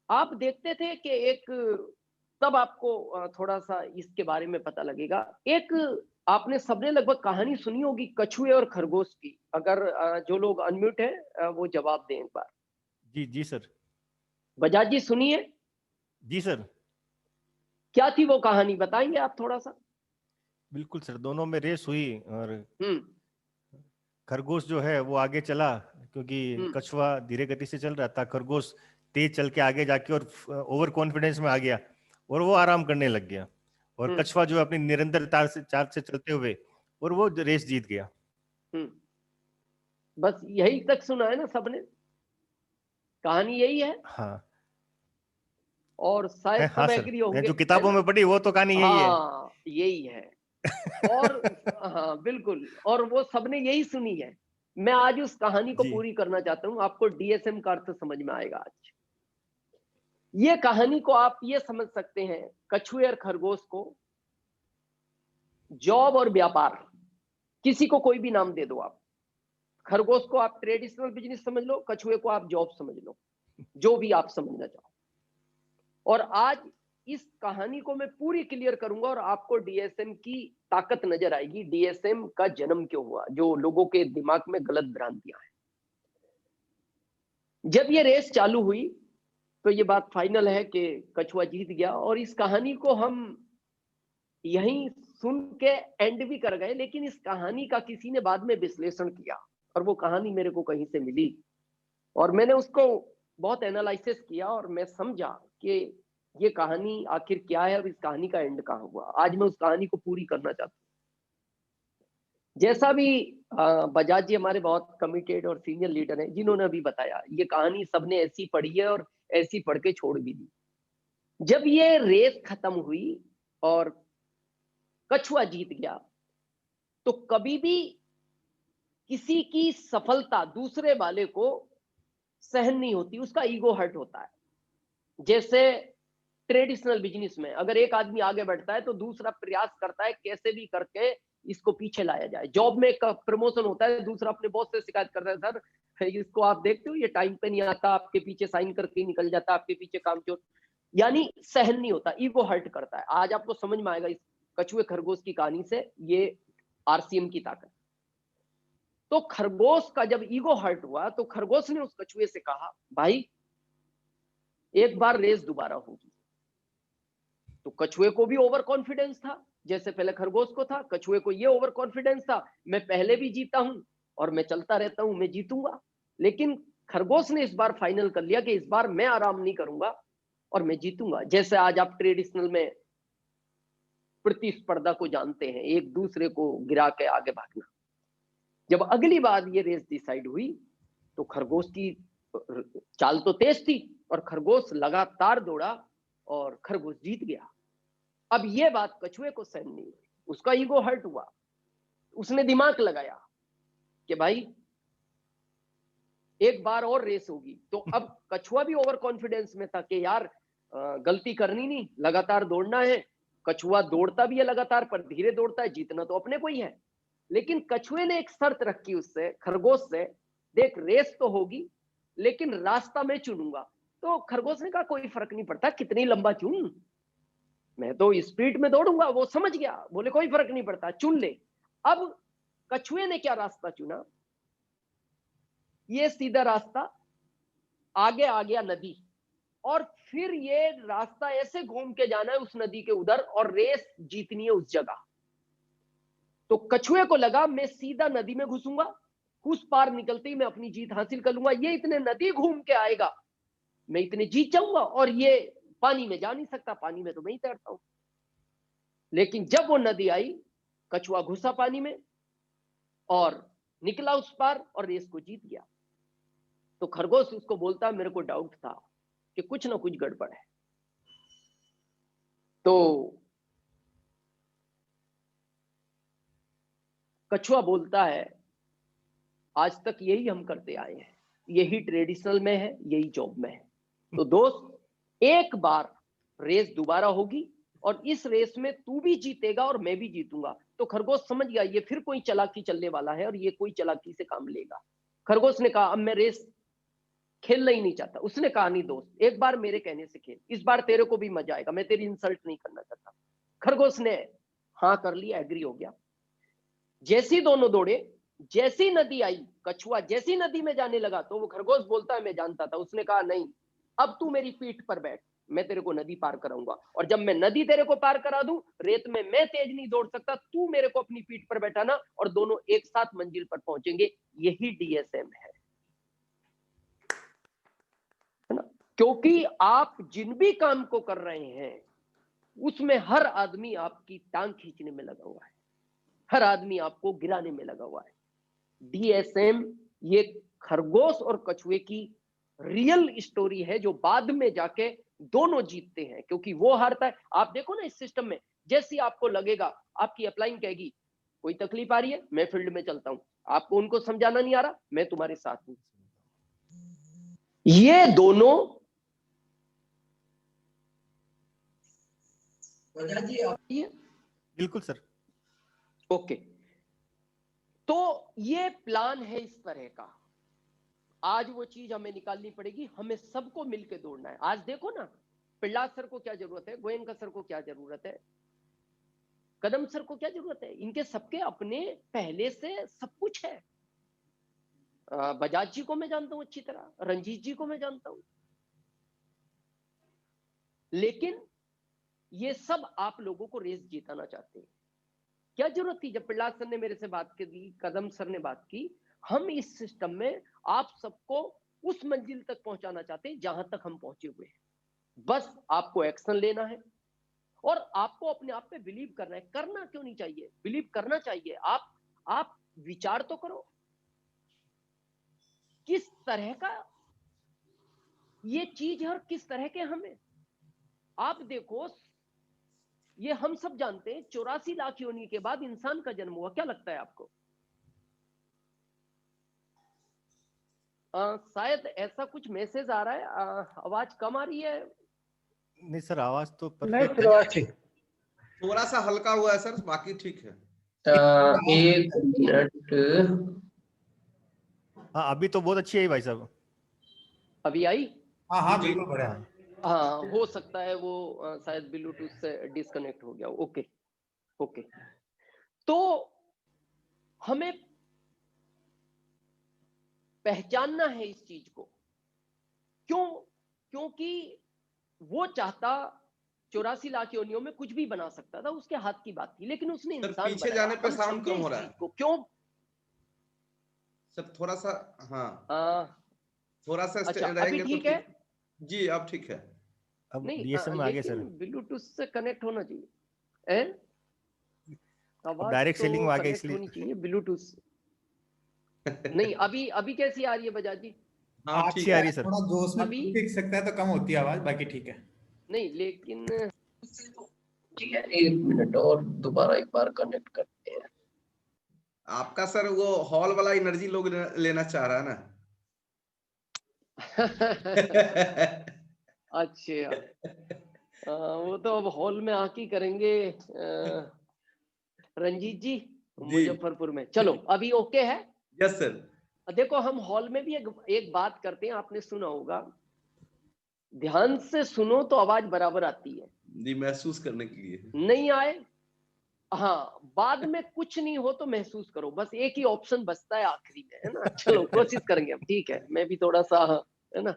आप देखते थे कि एक, तब आपको थोड़ा सा इसके बारे में पता लगेगा। एक आपने सबने लगभग कहानी सुनी होगी कछुए और खरगोश की। अगर जो लोग अनम्यूट हैं वो जवाब दें एक बार। जी जी सर। बजाज जी सुनिए। जी सर। क्या थी वो कहानी, बताएंगे आप थोड़ा सा? बिल्कुल सर, दोनों में रेस हुई और हम्म खरगोश जो है वो आगे चला, क्योंकि कछुआ धीरे गति से चल रहा था, खरगोश तेज चल के आगे जाके और ओवर कॉन्फिडेंस में आ गया और वो आराम करने लग गया। और कछुआ जो अपनी निरंतर चाल से चलते हुए और वो रेस जीत गया। बस यही तक सुना है ना सबने, कहानी यही है। हाँ और शायद हाँ सब सर, एग्री होंगे, जो किताबों में पढ़ी वो तो कहानी यही है। हाँ यही है। और हाँ बिल्कुल, और वो सबने यही सुनी है। मैं आज उस कहानी को पूरी करना चाहता हूं, आपको डीएसएम का अर्थ समझ में आएगा आज। ये कहानी को आप ये समझ सकते हैं, कछुए और खरगोश को जॉब और व्यापार, किसी को कोई भी नाम दे दो आप। खरगोश को आप ट्रेडिशनल बिजनेस समझ लो, कछुए को आप जॉब समझ लो, जो भी आप समझना चाहो। और आज इस कहानी को मैं पूरी क्लियर करूंगा और आपको डीएसएम की ताकत नजर आएगी, डीएसएम का जन्म क्यों हुआ, जो लोगों के दिमाग में गलत भ्रांतियां हैं। जब ये रेस चालू हुई तो ये बात फाइनल है कि कछुआ जीत गया। और इस कहानी को हम यहीं सुन के एंड भी कर गए, लेकिन इस कहानी का किसी ने बाद में विश्लेषण किया और वो कहानी मेरे को कहीं से मिली और मैंने उसको बहुत एनालिसिस किया और मैं समझा कि ये कहानी आखिर क्या है और इस कहानी का एंड कहाँ हुआ। आज मैं उस कहानी को पूरी करना चाहता हूँ। जैसा भी बजाज जी हमारे बहुत कमिटेड और सीनियर लीडर हैं, जिन्होंने अभी बताया, ये कहानी सबने ऐसी पढ़ी है और ऐसी पढ़ के छोड़ भी दी। जब ये रेस खत्म हुई और कछुआ जीत गया, तो कभी भी किसी की सफलता दूसरे वाले को सहन नहीं होती, उसका ईगो हर्ट होता है। जैसे ट्रेडिशनल बिजनेस में अगर एक आदमी आगे बढ़ता है तो दूसरा प्रयास करता है कैसे भी करके इसको पीछे लाया जाए। जॉब में एक प्रमोशन होता है, दूसरा अपने बॉस से शिकायत करता है, सर इसको आप देखते हो ये टाइम पे नहीं आता, आपके पीछे साइन करके निकल जाता, आपके पीछे कामचोर, यानी सहन नहीं होता, ईगो हर्ट करता है। आज आपको समझ में आएगा इस कछुए खरगोश की कहानी से ये आरसीएम की ताकत। तो खरगोश का जब ईगो हर्ट हुआ तो खरगोश ने उस कछुए से कहा, भाई एक बार रेस दोबारा होगी। तो कछुए को भी ओवर कॉन्फिडेंस था, जैसे पहले खरगोश को था। कछुए को ये ओवर कॉन्फिडेंस था, मैं पहले भी जीता हूं और मैं चलता रहता हूं, मैं जीतूंगा। लेकिन खरगोश ने इस बार फाइनल कर लिया कि इस बार मैं आराम नहीं करूंगा और मैं जीतूंगा। जैसे आज आप ट्रेडिशनल में प्रतिस्पर्धा को जानते हैं, एक दूसरे को गिरा के आगे भागना। जब अगली बार ये रेस डिसाइड हुई तो खरगोश की चाल तो तेज थी और खरगोश लगातार दौड़ा और खरगोश जीत गया। अब ये बात कछुए को सहन नहीं हुई, उसका ईगो हर्ट हुआ। उसने दिमाग लगाया कि भाई एक बार और रेस होगी। तो अब कछुआ भी ओवर कॉन्फिडेंस में था कि यार गलती करनी नहीं, लगातार दौड़ना है। कछुआ दौड़ता भी है लगातार, पर धीरे दौड़ता है, जीतना तो अपने को ही है। लेकिन कछुए ने एक शर्त रखी उससे, खरगोश से, देख रेस तो होगी लेकिन रास्ता मैं चुनूंगा। तो खरगोश ने कहा कोई फर्क नहीं पड़ता कितनी लंबा चुन, मैं तो स्पीड में दौड़ूंगा। वो समझ गया, बोले कोई फर्क नहीं पड़ता, चुन ले। अब कछुए ने क्या रास्ता चुना, ये सीधा रास्ता, आगे आ गया नदी और फिर ये रास्ता ऐसे घूम के जाना है उस नदी के उधर और रेस जीतनी है उस जगह। तो कछुए को लगा मैं सीधा नदी में घुसूंगा, उस पार निकलते ही मैं अपनी जीत हासिल कर लूंगा। ये इतने नदी घूम के आएगा, मैं इतने जीत जाऊंगा, और ये पानी में जा नहीं सकता, पानी में तो मैं ही तैरता हूं। लेकिन जब वो नदी आई, कछुआ घुसा पानी में और निकला उस पार और रेस को जीत गया। तो खरगोश उसको बोलता मेरे को डाउट था कि कुछ ना कुछ गड़बड़ है। तो कछुआ बोलता है आज तक यही हम करते आए हैं, यही ट्रेडिशनल में है, यही जॉब में है। तो दोस्त एक बार रेस दोबारा होगी और इस रेस में तू भी जीतेगा और मैं भी जीतूंगा। तो खरगोश समझ गया ये फिर कोई चालाकी चलने वाला है और ये कोई चालाकी से काम लेगा। खरगोश ने कहा अब मैं रेस खेलना ही नहीं चाहता। उसने कहा नहीं दोस्त, एक बार मेरे कहने से खेल, इस बार तेरे को भी मजा आएगा, मैं तेरी इंसल्ट नहीं करना चाहता। खरगोश ने हाँ कर लिया, एग्री हो गया। जैसी दोनों दौड़े, जैसी नदी आई, कछुआ जैसी नदी में जाने लगा तो वो खरगोश बोलता है मैं जानता था। उसने कहा नहीं, अब तू मेरी पीठ पर बैठ, मैं तेरे को नदी पार कराऊंगा, और जब मैं नदी तेरे को पार करा दूं, रेत में मैं तेज नहीं दौड़ सकता, तू मेरे को अपनी पीठ पर बैठाना और दोनों एक साथ मंजिल पर पहुंचेंगे। यही डीएसएम है ना? क्योंकि आप जिन भी काम को कर रहे हैं उसमें हर आदमी आपकी टांग खींचने में लगा हुआ है, हर आदमी आपको गिराने में लगा हुआ है। डीएसएम ये खरगोश और कछुए की रियल स्टोरी है जो बाद में जाके दोनों जीतते हैं, क्योंकि वो हारता है। आप देखो ना इस सिस्टम में, जैसे आपको लगेगा, आपकी अपलाइन कहेगी कोई तकलीफ आ रही है, मैं फील्ड में चलता हूं, आपको उनको समझाना नहीं आ रहा, मैं तुम्हारे साथ हूं। ये दोनों जी बिल्कुल सर। ओके, तो ये प्लान है इस तरह का। आज वो चीज हमें निकालनी पड़ेगी, हमें सबको मिलकर दौड़ना है। आज देखो ना, प्रहलाद सर को क्या जरूरत है, गोयनका सर को क्या जरूरत है, कदम सर को क्या जरूरत है, इनके सबके अपने पहले से सब कुछ है। बजाज जी को मैं जानता हूं अच्छी तरह, रंजीत जी को मैं जानता हूं, लेकिन ये सब आप लोगों को रेस जीताना चाहते हैं। क्या जरूरत थी जब प्रहलाद सर ने मेरे से बात की, कदम सर ने बात की, हम इस सिस्टम में आप सबको उस मंजिल तक पहुंचाना चाहते हैं जहां तक हम पहुंचे हुए हैं। बस आपको एक्शन लेना है और आपको अपने आप पे बिलीव करना है। करना क्यों नहीं चाहिए, बिलीव करना चाहिए। आप विचार तो करो किस तरह का ये चीज है और किस तरह के हमें। आप देखो, ये हम सब जानते हैं 84 लाख योनि के बाद इंसान का जन्म हुआ। क्या लगता है आपको? शायद ऐसा कुछ मैसेज आ रहा है, आवाज कम आ रही है। नहीं सर, आवाज तो नहीं परफेक्ट सर, है। आवाज ठीक, थोड़ा सा हल्का हुआ है सर, बाकी ठीक है। एक मिनट, हाँ अभी तो बहुत अच्छी है भाई साहब। अभी आई? हाँ हाँ जी। बिल्कुल बढ़िया। हाँ, हो सकता है वो शायद ब्लूटूथ से डिस्कनेक्ट हो गया। ओके ओके, तो हमें पहचानना है इस चीज को। क्यों? क्योंकि वो चाहता 84 लाख योनियों में कुछ भी बना सकता था, उसके हाथ की बात थी, लेकिन उसने इंसान पीछे बनाया। जाने पे हम साउंड समझे कम हो इस रहा चीज है को। क्यों? सर, थोड़ा सा, हाँ थोड़ा सा अच्छा, अभी रहेंगे तो ठीक है? जी अब ठीक है। अब नहीं, डीएसएम में आ गए लेकिन सर। ब्लूटूथ से कनेक्ट होना चाहिए। आवाज डायरेक्ट तो सेलिंग में आ गए कनेक्ट इसलिए। होनी चाहिए ब्लूटूथ से। नहीं, अभी कैसी आ रही है बजाज जी? हाँ ठीक अच्छी आ है। रही है सर। थोड़ा जोश में अभी? देख सकता है तो कम होती है आवाज, बाकी ठीक है। नहीं, लेकिन ठीक है, एक मिनट और दोबारा एक बार कनेक्ट करते हैं। आपका सर वो हॉल वाला एनर्जी लोग लेना चाह रहा है ना। अच्छा, वो तो अब हॉल में आके करेंगे रंजीत जी, मुजफ्फरपुर में। चलो अभी ओके है? Yes sir. देखो, हम हॉल में भी एक बात करते हैं, आपने सुना होगा, ध्यान से सुनो तो आवाज बराबर आती है। जी, महसूस करने के लिए। नहीं आए, हाँ, बाद में कुछ नहीं हो तो महसूस करो। बस एक ही ऑप्शन बचता है आखिरी में, है ना? चलो कोशिश करेंगे हम, ठीक है? मैं भी थोड़ा सा, है ना?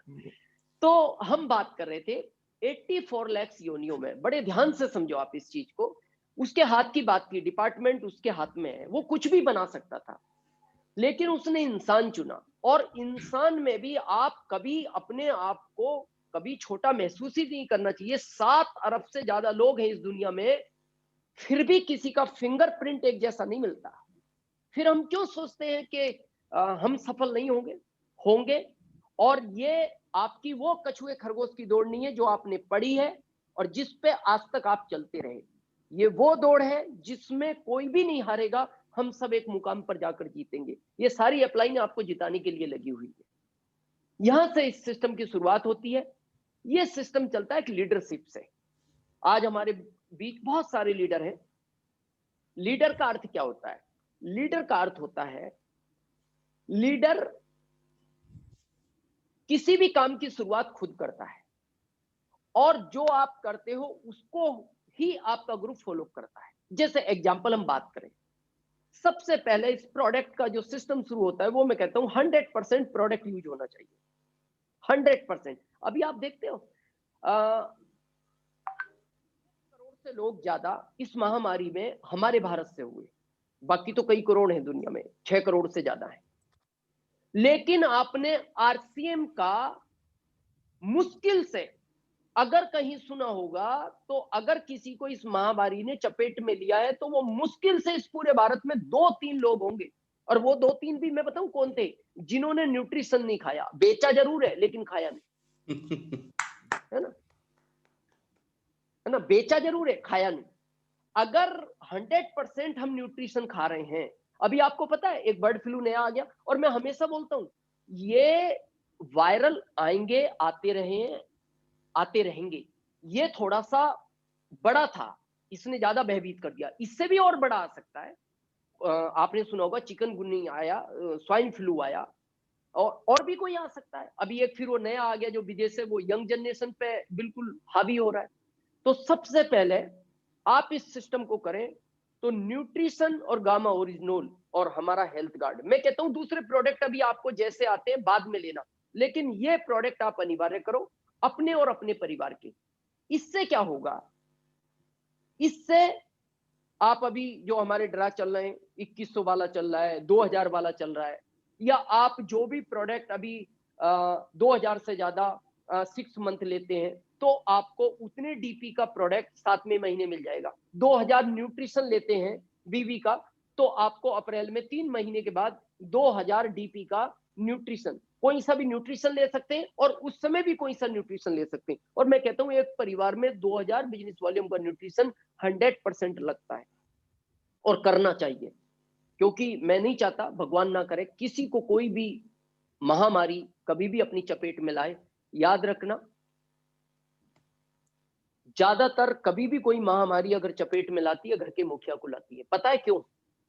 तो हम बात कर रहे थे 84 लाख योनियों में। बड़े ध्यान से समझो आप इस चीज को। उसके हाथ की बात की, डिपार्टमेंट उसके हाथ में है, वो कुछ भी बना सकता था, लेकिन उसने इंसान चुना। और इंसान में भी आप कभी अपने आप को कभी छोटा महसूस ही नहीं करना चाहिए। 7 अरब से ज्यादा लोग हैं इस दुनिया में, फिर भी किसी का फिंगरप्रिंट एक जैसा नहीं मिलता। फिर हम क्यों सोचते हैं कि हम सफल नहीं होंगे? होंगे। और ये आपकी वो कछुए खरगोश की दौड़ नहीं है जो आपने पढ़ी है और जिस पे आज तक आप चलते रहे। ये वो दौड़ है जिसमें कोई भी नहीं हारेगा, हम सब एक मुकाम पर जाकर जीतेंगे। ये सारी अपलाइन आपको जिताने के लिए लगी हुई है। यहां से इस सिस्टम की शुरुआत होती है। ये सिस्टम चलता है एक लीडरशिप से। आज हमारे बीच बहुत सारे लीडर हैं। लीडर का अर्थ क्या होता है? लीडर का अर्थ होता है, लीडर किसी भी काम की शुरुआत खुद करता है और जो आप करते हो उसको ही आपका ग्रुप फॉलो करता है। जैसे एग्जांपल हम बात करें, सबसे पहले इस प्रोडक्ट का जो सिस्टम शुरू होता है वो मैं कहता हूं 100% प्रोडक्ट यूज होना चाहिए। 100%। अभी आप देखते हो करोड़ से लोग ज्यादा इस महामारी में हमारे भारत से हुए, बाकी तो कई करोड़ हैं दुनिया में, 6 करोड़ से ज्यादा है। लेकिन आपने आरसीएम का मुश्किल से अगर कहीं सुना होगा तो अगर किसी को इस महामारी ने चपेट में लिया है तो वो मुश्किल से इस पूरे भारत में 2-3 लोग होंगे। और वो 2-3 भी मैं बताऊं कौन थे? जिन्होंने न्यूट्रिशन नहीं खाया, बेचा जरूर है लेकिन खाया नहीं। है ना? है ना? बेचा जरूर है, खाया नहीं। अगर 100% हम न्यूट्रिशन खा रहे हैं, अभी आपको पता है एक बर्ड फ्लू नया आ गया, और मैं हमेशा बोलता हूं ये वायरल आएंगे, आते रहेंगे। ये थोड़ा सा बड़ा था, इसने ज्यादा भयभीत कर दिया। इससे भी और बड़ा आ सकता है। आपने सुना होगा चिकनगुनिया आया, स्वाइन फ्लू आया, और भी कोई आ सकता है। अभी एक फिर वो नया आ गया जो विदेश से, वो यंग जनरेशन पे बिल्कुल हावी हो रहा है। तो सबसे पहले आप इस सिस्टम को करें तो न्यूट्रिशन और गामा ओरिजिनोल और हमारा हेल्थ गार्ड, मैं कहता हूं दूसरे प्रोडक्ट अभी आपको जैसे आते हैं बाद में लेना, लेकिन ये प्रोडक्ट आप अनिवार्य करो अपने और अपने परिवार के। इससे क्या होगा? इससे आप अभी जो हमारे ड्रा चल रहे हैं, 2100 वाला चल रहा है, 2000 वाला चल रहा है, या आप जो भी प्रोडक्ट अभी 2000 से ज्यादा 6 मंथ लेते हैं तो आपको उतने डीपी का प्रोडक्ट 7वें महीने मिल जाएगा। 2000 न्यूट्रिशन लेते हैं बीवी का तो आपको अप्रैल में 3 महीने के बाद 2000 डीपी का न्यूट्रिशन, कोई सा भी न्यूट्रिशन ले सकते हैं और उस समय भी कोई सा न्यूट्रिशन ले सकते हैं। और मैं कहता हूं एक परिवार में 2000 बिजनेस वॉल्यूम का न्यूट्रिशन 100% लगता है और करना चाहिए, क्योंकि मैं नहीं चाहता, भगवान ना करे, किसी को कोई भी महामारी कभी भी अपनी चपेट में लाए। याद रखना, ज्यादातर कभी भी कोई महामारी अगर चपेट में लाती है घर के मुखिया को लाती है। पता है क्यों?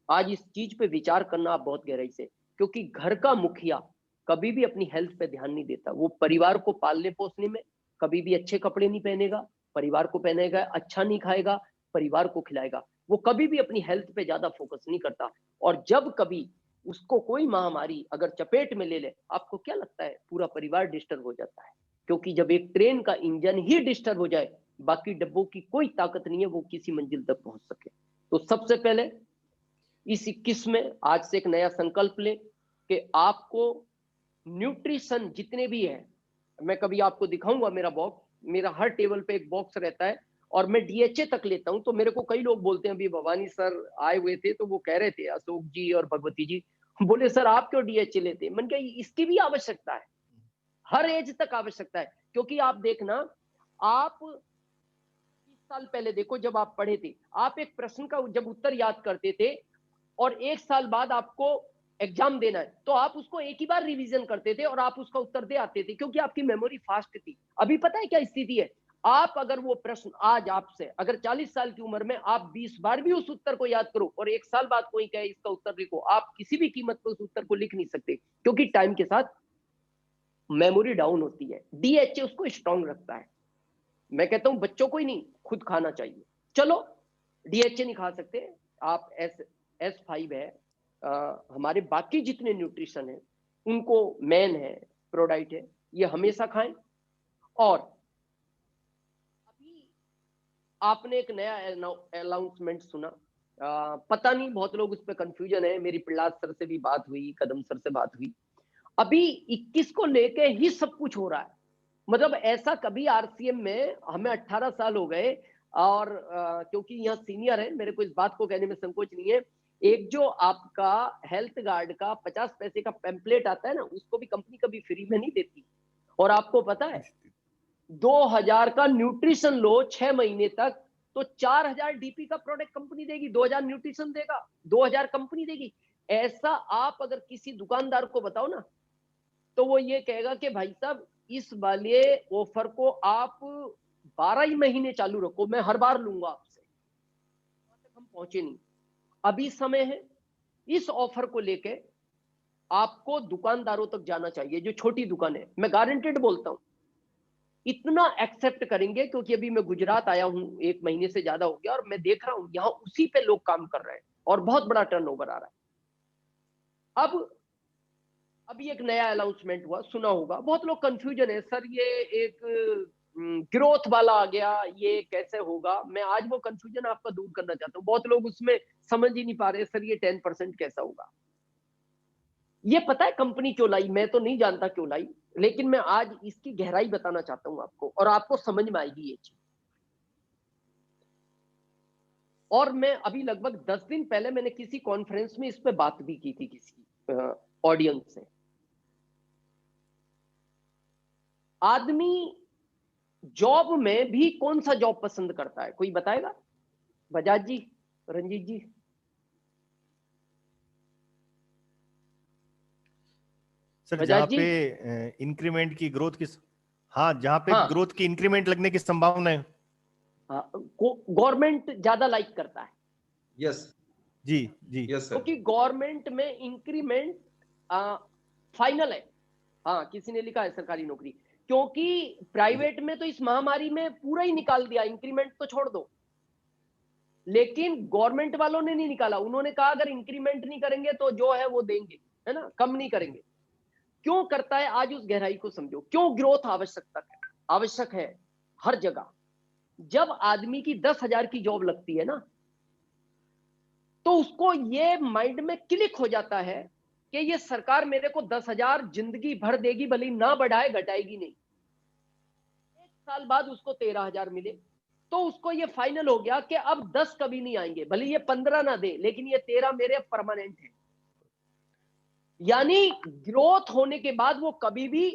आज इस चीज पे विचार करना आप बहुत गहराई से, क्योंकि घर का मुखिया कभी भी अपनी हेल्थ पे ध्यान नहीं देता। वो परिवार को पालने पोसने में कभी भी अच्छे कपड़े नहीं पहनेगा, परिवार को पहनेगा, अच्छा नहीं खाएगा, परिवार को खिलाएगा। वो कभी भी अपनी हेल्थ पे ज्यादा फोकस नहीं करता। और जब कभी उसको कोई महामारी अगर चपेट में ले ले, आपको क्या लगता है? पूरा परिवार डिस्टर्ब हो जाता है। क्योंकि जब एक ट्रेन का इंजन ही डिस्टर्ब हो जाए, बाकी डब्बों की कोई ताकत नहीं है वो किसी मंजिल तक पहुंच सके। तो सबसे पहले इस 21 में आज से एक नया संकल्प लें कि आपको न्यूट्रिशन जितने भी है, मैं कभी आपको दिखाऊंगा मेरा बॉक्स, मेरा हर टेबल पे एक बॉक्स रहता है और मैं डीएचए तक लेता हूं। तो मेरे को कई लोग बोलते हैं, अभी भवानी सर आए हुए थे तो वो कह रहे थे, अशोक जी और भगवती जी बोले सर आप क्यों डीएचए लेते हैं? मैंने कहा इसकी भी आवश्यकता है, हर एज तक आवश्यकता है। क्योंकि आप देखना, आप 30 साल पहले देखो जब आप पढ़े थे, आप एक प्रश्न का जब उत्तर याद करते थे और 1 साल बाद आपको एग्जाम देना है तो आप उसको एक ही बार रिवीजन करते थे और आप उसका उत्तर दे आते थे, क्योंकि आपकी मेमोरी फास्ट थी। अभी पता है क्या स्थिति है? आप अगर वो प्रश्न आज आपसे, अगर 40 साल की उम्र में आप 20 बार भी उस उत्तर को याद करो और 1 साल बाद कोई कहे इसका उत्तर लिखो, आप किसी भी कीमत पर उस उत्तर को लिख नहीं सकते, क्योंकि टाइम के साथ मेमोरी डाउन होती है। डीएचए उसको स्ट्रांग रखता है। मैं कहता हूं बच्चों को ही नहीं, खुद खाना चाहिए। चलो डीएचए नहीं खा सकते आप, S5 है, हमारे बाकी जितने न्यूट्रिशन है उनको मैन है, प्रोडाइट है, ये हमेशा खाएं। और अभी आपने एक नया अनाउंसमेंट सुना, पता नहीं बहुत लोग उस पर कंफ्यूजन है। मेरी प्रहलाद सर से भी बात हुई, कदम सर से बात हुई, अभी 21 को लेके ही सब कुछ हो रहा है। मतलब ऐसा कभी आरसीएम में, हमें 18 साल हो गए और क्योंकि यहाँ सीनियर है, मेरे को इस बात को कहने में संकोच नहीं है, एक जो आपका हेल्थ गार्ड का 50 पैसे का पैम्पलेट आता है ना, उसको भी कंपनी कभी फ्री में नहीं देती। और आपको पता है 2000 का न्यूट्रिशन लो 6 महीने तक, तो 4000 डीपी का प्रोडक्ट कंपनी देगी, 2000 न्यूट्रिशन देगा, 2000 कंपनी देगी। ऐसा आप अगर किसी दुकानदार को बताओ ना, तो वो ये कहेगा कि भाई साहब इस वाले ऑफर को आप 12 ही महीने चालू रखो, मैं हर बार लूंगा आपसे। वहां तक हम पहुंचे नहीं, अभी समय है। इस ऑफर को लेके आपको दुकानदारों तक जाना चाहिए, जो छोटी दुकान है, मैं गारंटेड बोलता हूं इतना एक्सेप्ट करेंगे, क्योंकि अभी मैं गुजरात आया हूं, 1 महीने से ज्यादा हो गया, और मैं देख रहा हूं यहां उसी पे लोग काम कर रहे हैं और बहुत बड़ा टर्नओवर आ रहा है। अब अभी एक नया अनाउंसमेंट हुआ, सुना होगा, बहुत लोग कंफ्यूजन है, सर ये एक ग्रोथ वाला आ गया, ये कैसे होगा। मैं आज वो कंफ्यूजन आपका दूर करना चाहता हूं। बहुत लोग उसमें समझ ही नहीं पा रहे, सर ये 10% कैसा होगा। ये पता है कंपनी क्यों लाई, मैं तो नहीं जानता क्यों लाई, लेकिन मैं आज इसकी गहराई बताना चाहता हूं आपको, और आपको समझ में आएगी ये चीज। और मैं अभी लगभग 10 दिन पहले मैंने किसी कॉन्फ्रेंस में इस पे बात भी की थी किसी ऑडियंस से। आदमी जॉब में भी कौन सा जॉब पसंद करता है, कोई बताएगा? बजाज जी, रंजीत जी। सर जहाँ पे इंक्रीमेंट की ग्रोथ की, हाँ जहाँ पे ग्रोथ की इंक्रीमेंट लगने की संभावना है, गवर्नमेंट ज्यादा लाइक करता है। यस जी जी, यस सर, क्योंकि गवर्नमेंट में इंक्रीमेंट फाइनल है। हाँ, किसी ने लिखा है सरकारी नौकरी, क्योंकि प्राइवेट में तो इस महामारी में पूरा ही निकाल दिया, इंक्रीमेंट तो छोड़ दो, लेकिन गवर्नमेंट वालों ने नहीं निकाला। उन्होंने कहा अगर इंक्रीमेंट नहीं करेंगे तो जो है वो देंगे, है ना, कम नहीं करेंगे। क्यों करता है, आज उस गहराई को समझो। क्यों ग्रोथ आवश्यक है हर जगह। जब आदमी की 10,000 की जॉब लगती है ना, तो उसको ये माइंड में क्लिक हो जाता है कि ये सरकार मेरे को 10,000 जिंदगी भर देगी, भले ना बढ़ाए घटाएगी नहीं। 1 साल बाद उसको 13,000 मिले, तो उसको ये फाइनल हो गया कि अब 10 कभी नहीं आएंगे, भले ये 15 ना दे, लेकिन ये 13 मेरे परमानेंट है। यानी ग्रोथ होने के बाद वो कभी भी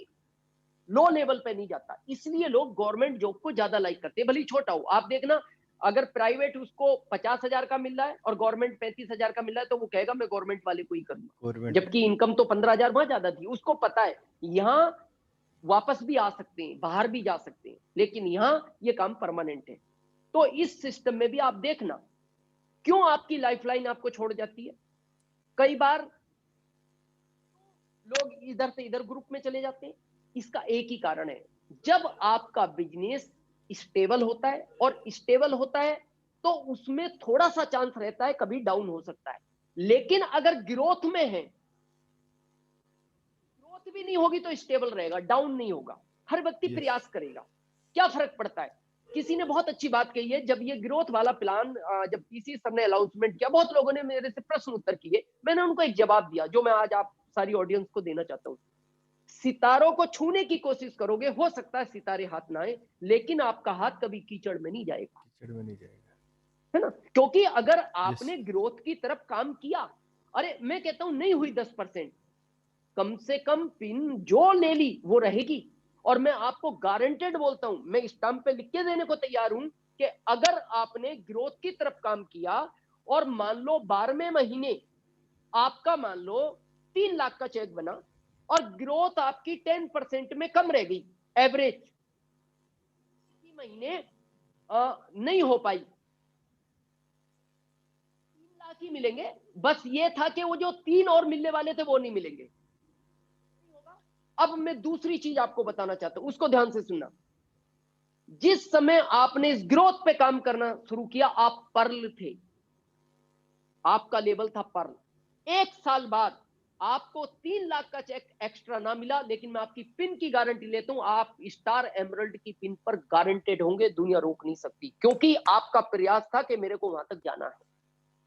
लो लेवल पे नहीं जाता। इसलिए लोग गवर्नमेंट जॉब को ज्यादा लाइक करते हैं, भले छोटा हो। आप देखना, अगर प्राइवेट उसको 50,000 का मिल रहा है और गवर्नमेंट 35,000 का मिल रहा है, तो वो कहेगा मैं गवर्नमेंट वाले को ही करूंगा, जबकि इनकम तो 15,000 वहां ज्यादा थी। उसको पता है यहाँ वापस भी आ सकते हैं, बाहर भी जा सकते हैं, लेकिन यहाँ ये काम परमानेंट है। तो इस सिस्टम में भी आप देखना, क्यों आपकी लाइफलाइन आपको छोड़ जाती है। कई बार लोग इधर से इधर ग्रुप में चले जाते हैं। इसका एक ही कारण है, जब आपका बिजनेस स्टेबल होता है, और स्टेबल होता है तो उसमें थोड़ा सा चांस रहता है कभी डाउन हो सकता है। लेकिन अगर ग्रोथ में है, ग्रोथ भी नहीं होगी तो स्टेबल रहेगा, डाउन नहीं होगा, हर व्यक्ति प्रयास करेगा। क्या फर्क पड़ता है? किसी ने बहुत अच्छी बात कही है, जब ये ग्रोथ वाला प्लान जब पीसी सर ने अनाउंसमेंट किया, बहुत लोगों ने मेरे से प्रश्न उत्तर किए, मैंने उनको एक जवाब दिया जो मैं आज आप सारी ऑडियंस को देना चाहता हूं। सितारों को छूने की कोशिश करोगे, हो सकता है सितारे हाथ ना आए, लेकिन आपका हाथ कभी कीचड़ में नहीं जाएगा, कीचड़ में नहीं जाएगा, है ना। क्योंकि अगर आपने ग्रोथ की तरफ काम किया, अरे मैं कहता हूं नहीं हुई 10%, कम से कम पिन जो ले ली वो रहेगी। और मैं आपको गारंटेड बोलता हूं, मैं स्टैंप पे लिख के देने को तैयार हूं कि अगर आपने ग्रोथ की तरफ काम किया और मान लो 12वें महीने आपका मान लो 3 लाख का चेक बना और ग्रोथ आपकी 10% में कम रह गई, एवरेज महीने नहीं हो पाई, 3 लाख ही मिलेंगे। बस ये था कि वो जो 3 और मिलने वाले थे वो नहीं मिलेंगे। अब मैं दूसरी चीज आपको बताना चाहता हूं, उसको ध्यान से सुनना। जिस समय आपने इस ग्रोथ पे काम करना शुरू किया, आप पर्ल थे, आपका लेवल था पर्ल। 1 साल बाद आपको 3 लाख का चेक एक्स्ट्रा ना मिला, लेकिन मैं आपकी पिन की गारंटी लेता हूं, आप स्टार एमरल्ड की पिन पर गारंटेड होंगे, दुनिया रोक नहीं सकती, क्योंकि आपका प्रयास था कि मेरे को वहां तक जाना है।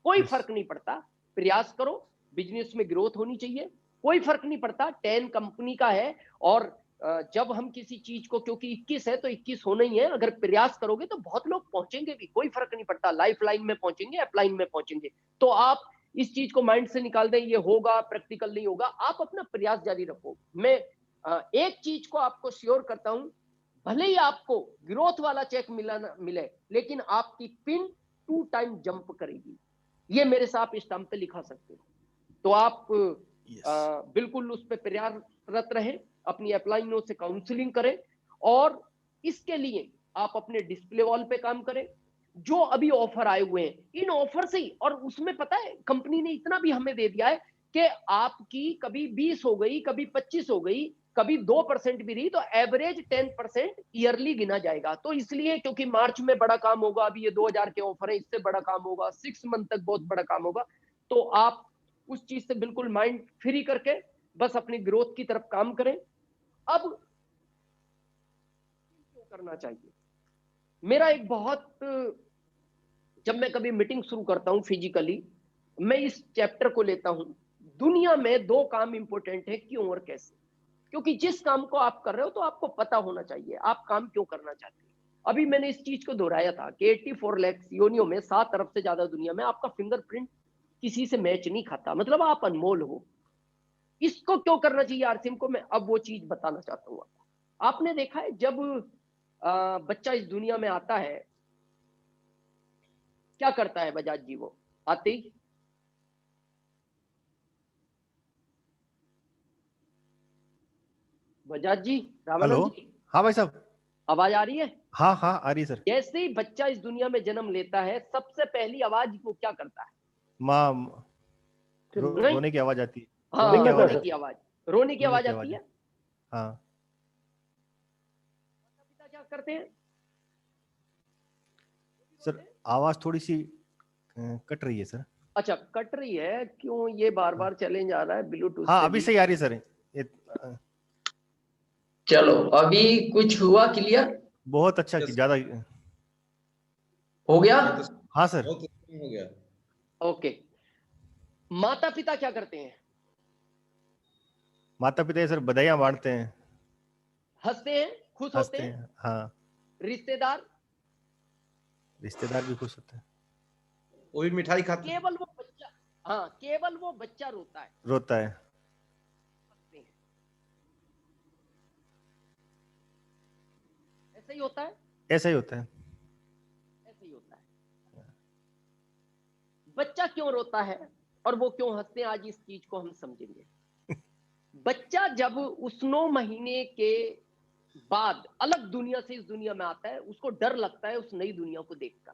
कोई फर्क नहीं पड़ता, प्रयास करो, बिजनेस में ग्रोथ होनी चाहिए, कोई फर्क नहीं पड़ता। 10 कंपनी का है, और जब हम किसी चीज को, क्योंकि 21 है तो 21 होना ही है, अगर प्रयास करोगे तो बहुत लोग पहुंचेंगे भी, कोई फर्क नहीं पड़ता। लाइफ लाइन में पहुंचेंगे, अपलाइन में पहुंचेंगे। तो आप इस चीज को माइंड से निकाल दें, ये होगा, प्रैक्टिकल नहीं होगा। आप अपना प्रयास जारी रखो। मैं एक चीज को आपको श्योर करता हूं, भले ही आपको ग्रोथ वाला चेक मिला ना मिले, लेकिन आपकी पिन 2 टाइम जंप करेगी। ये मेरे से आप स्टैम्प पे लिखा सकते हो। तो आप बिल्कुल उस पर प्रयासरत रहें, अपनी अपलाइनों से काउंसलिंग करें, और इसके लिए आप अपने डिस्प्ले वॉल पे काम करें। जो अभी ऑफर आए हुए हैं, इन ऑफर से ही, और उसमें पता है कंपनी ने इतना भी हमें दे दिया है कि आपकी कभी 20 हो गई, कभी 25 हो गई, कभी 2% भी रही, तो एवरेज 10% ईयरली गिना जाएगा। तो इसलिए क्योंकि मार्च में बड़ा काम होगा, अभी ये 2000 के ऑफर है, इससे बड़ा काम होगा, 6 मंथ तक बहुत बड़ा काम होगा। तो आप उस चीज से बिल्कुल माइंड फ्री करके बस अपनी ग्रोथ की तरफ काम करें। अब क्यों करना चाहिए, मेरा एक बहुत, जब मैं कभी मीटिंग शुरू करता हूं फिजिकली, मैं इस चैप्टर को लेता हूं, दुनिया में 2 काम इंपॉर्टेंट है, क्यों और कैसे। क्योंकि जिस काम को आप कर रहे हो तो आपको पता होना चाहिए आप काम क्यों करना चाहते हैं। अभी मैंने इस चीज को दोहराया था कि 84 लाख योनियों में 7 अरब से ज्यादा दुनिया में आपका फिंगरप्रिंट किसी से मैच नहीं खाता, मतलब आप अनमोल हो। इसको क्यों करना चाहिए आरसीएम को, मैं अब वो चीज बताना चाहता हूँ आपको। आपने देखा है जब बच्चा इस दुनिया में आता है, क्या करता है बजाज जी? वो आते ही बजाज जी, रामानंद जी, हाँ भाई साहब, आवाज आ रही है? हाँ हाँ आ रही है सर। जैसे ही बच्चा इस दुनिया में जन्म लेता है, सबसे पहली आवाज वो क्या करता है? माँ, नहीं, रोने की आवाज आती है। हाँ, रोने की आवाज रोने की आवाज, रोने की आवाज आती है। हाँ। माता पिता क्या करते हैं सर आवाज थोड़ी सी कट रही है सर। अच्छा, कट रही है, क्यों ये बार बार चैलेंज आ रहा है ब्लूटूथ हाँ से अभी भी? सही आ रही है सर। चलो, अभी कुछ हुआ क्लियर? बहुत अच्छा, Yes. ज्यादा हो गया? हाँ सर। बहुत अच्छा हो गया। ओके। माता पिता क्या करते हैं? माता पिता सर बधाइयां बांटते हैं, हंसते हैं, खुश होते हंसते हैं। हैं। हाँ, रिश्तेदार रिश्तेदार भी खुश होते हैं, वो भी मिठाई खाते हैं। केवल वो बच्चा, हाँ, केवल वो बच्चा रोता है, रोता है। हंसते हैं। ऐसा ही होता है, ऐसा ही होता है। ऐसा ही होता है। बच्चा क्यों रोता है और वो क्यों हंसते हैं, आज इस चीज को हम समझेंगे। बच्चा जब उस 9 महीने के बाद अलग दुनिया से इस दुनिया में आता है, उसको डर लगता है उस नई दुनिया को देखकर,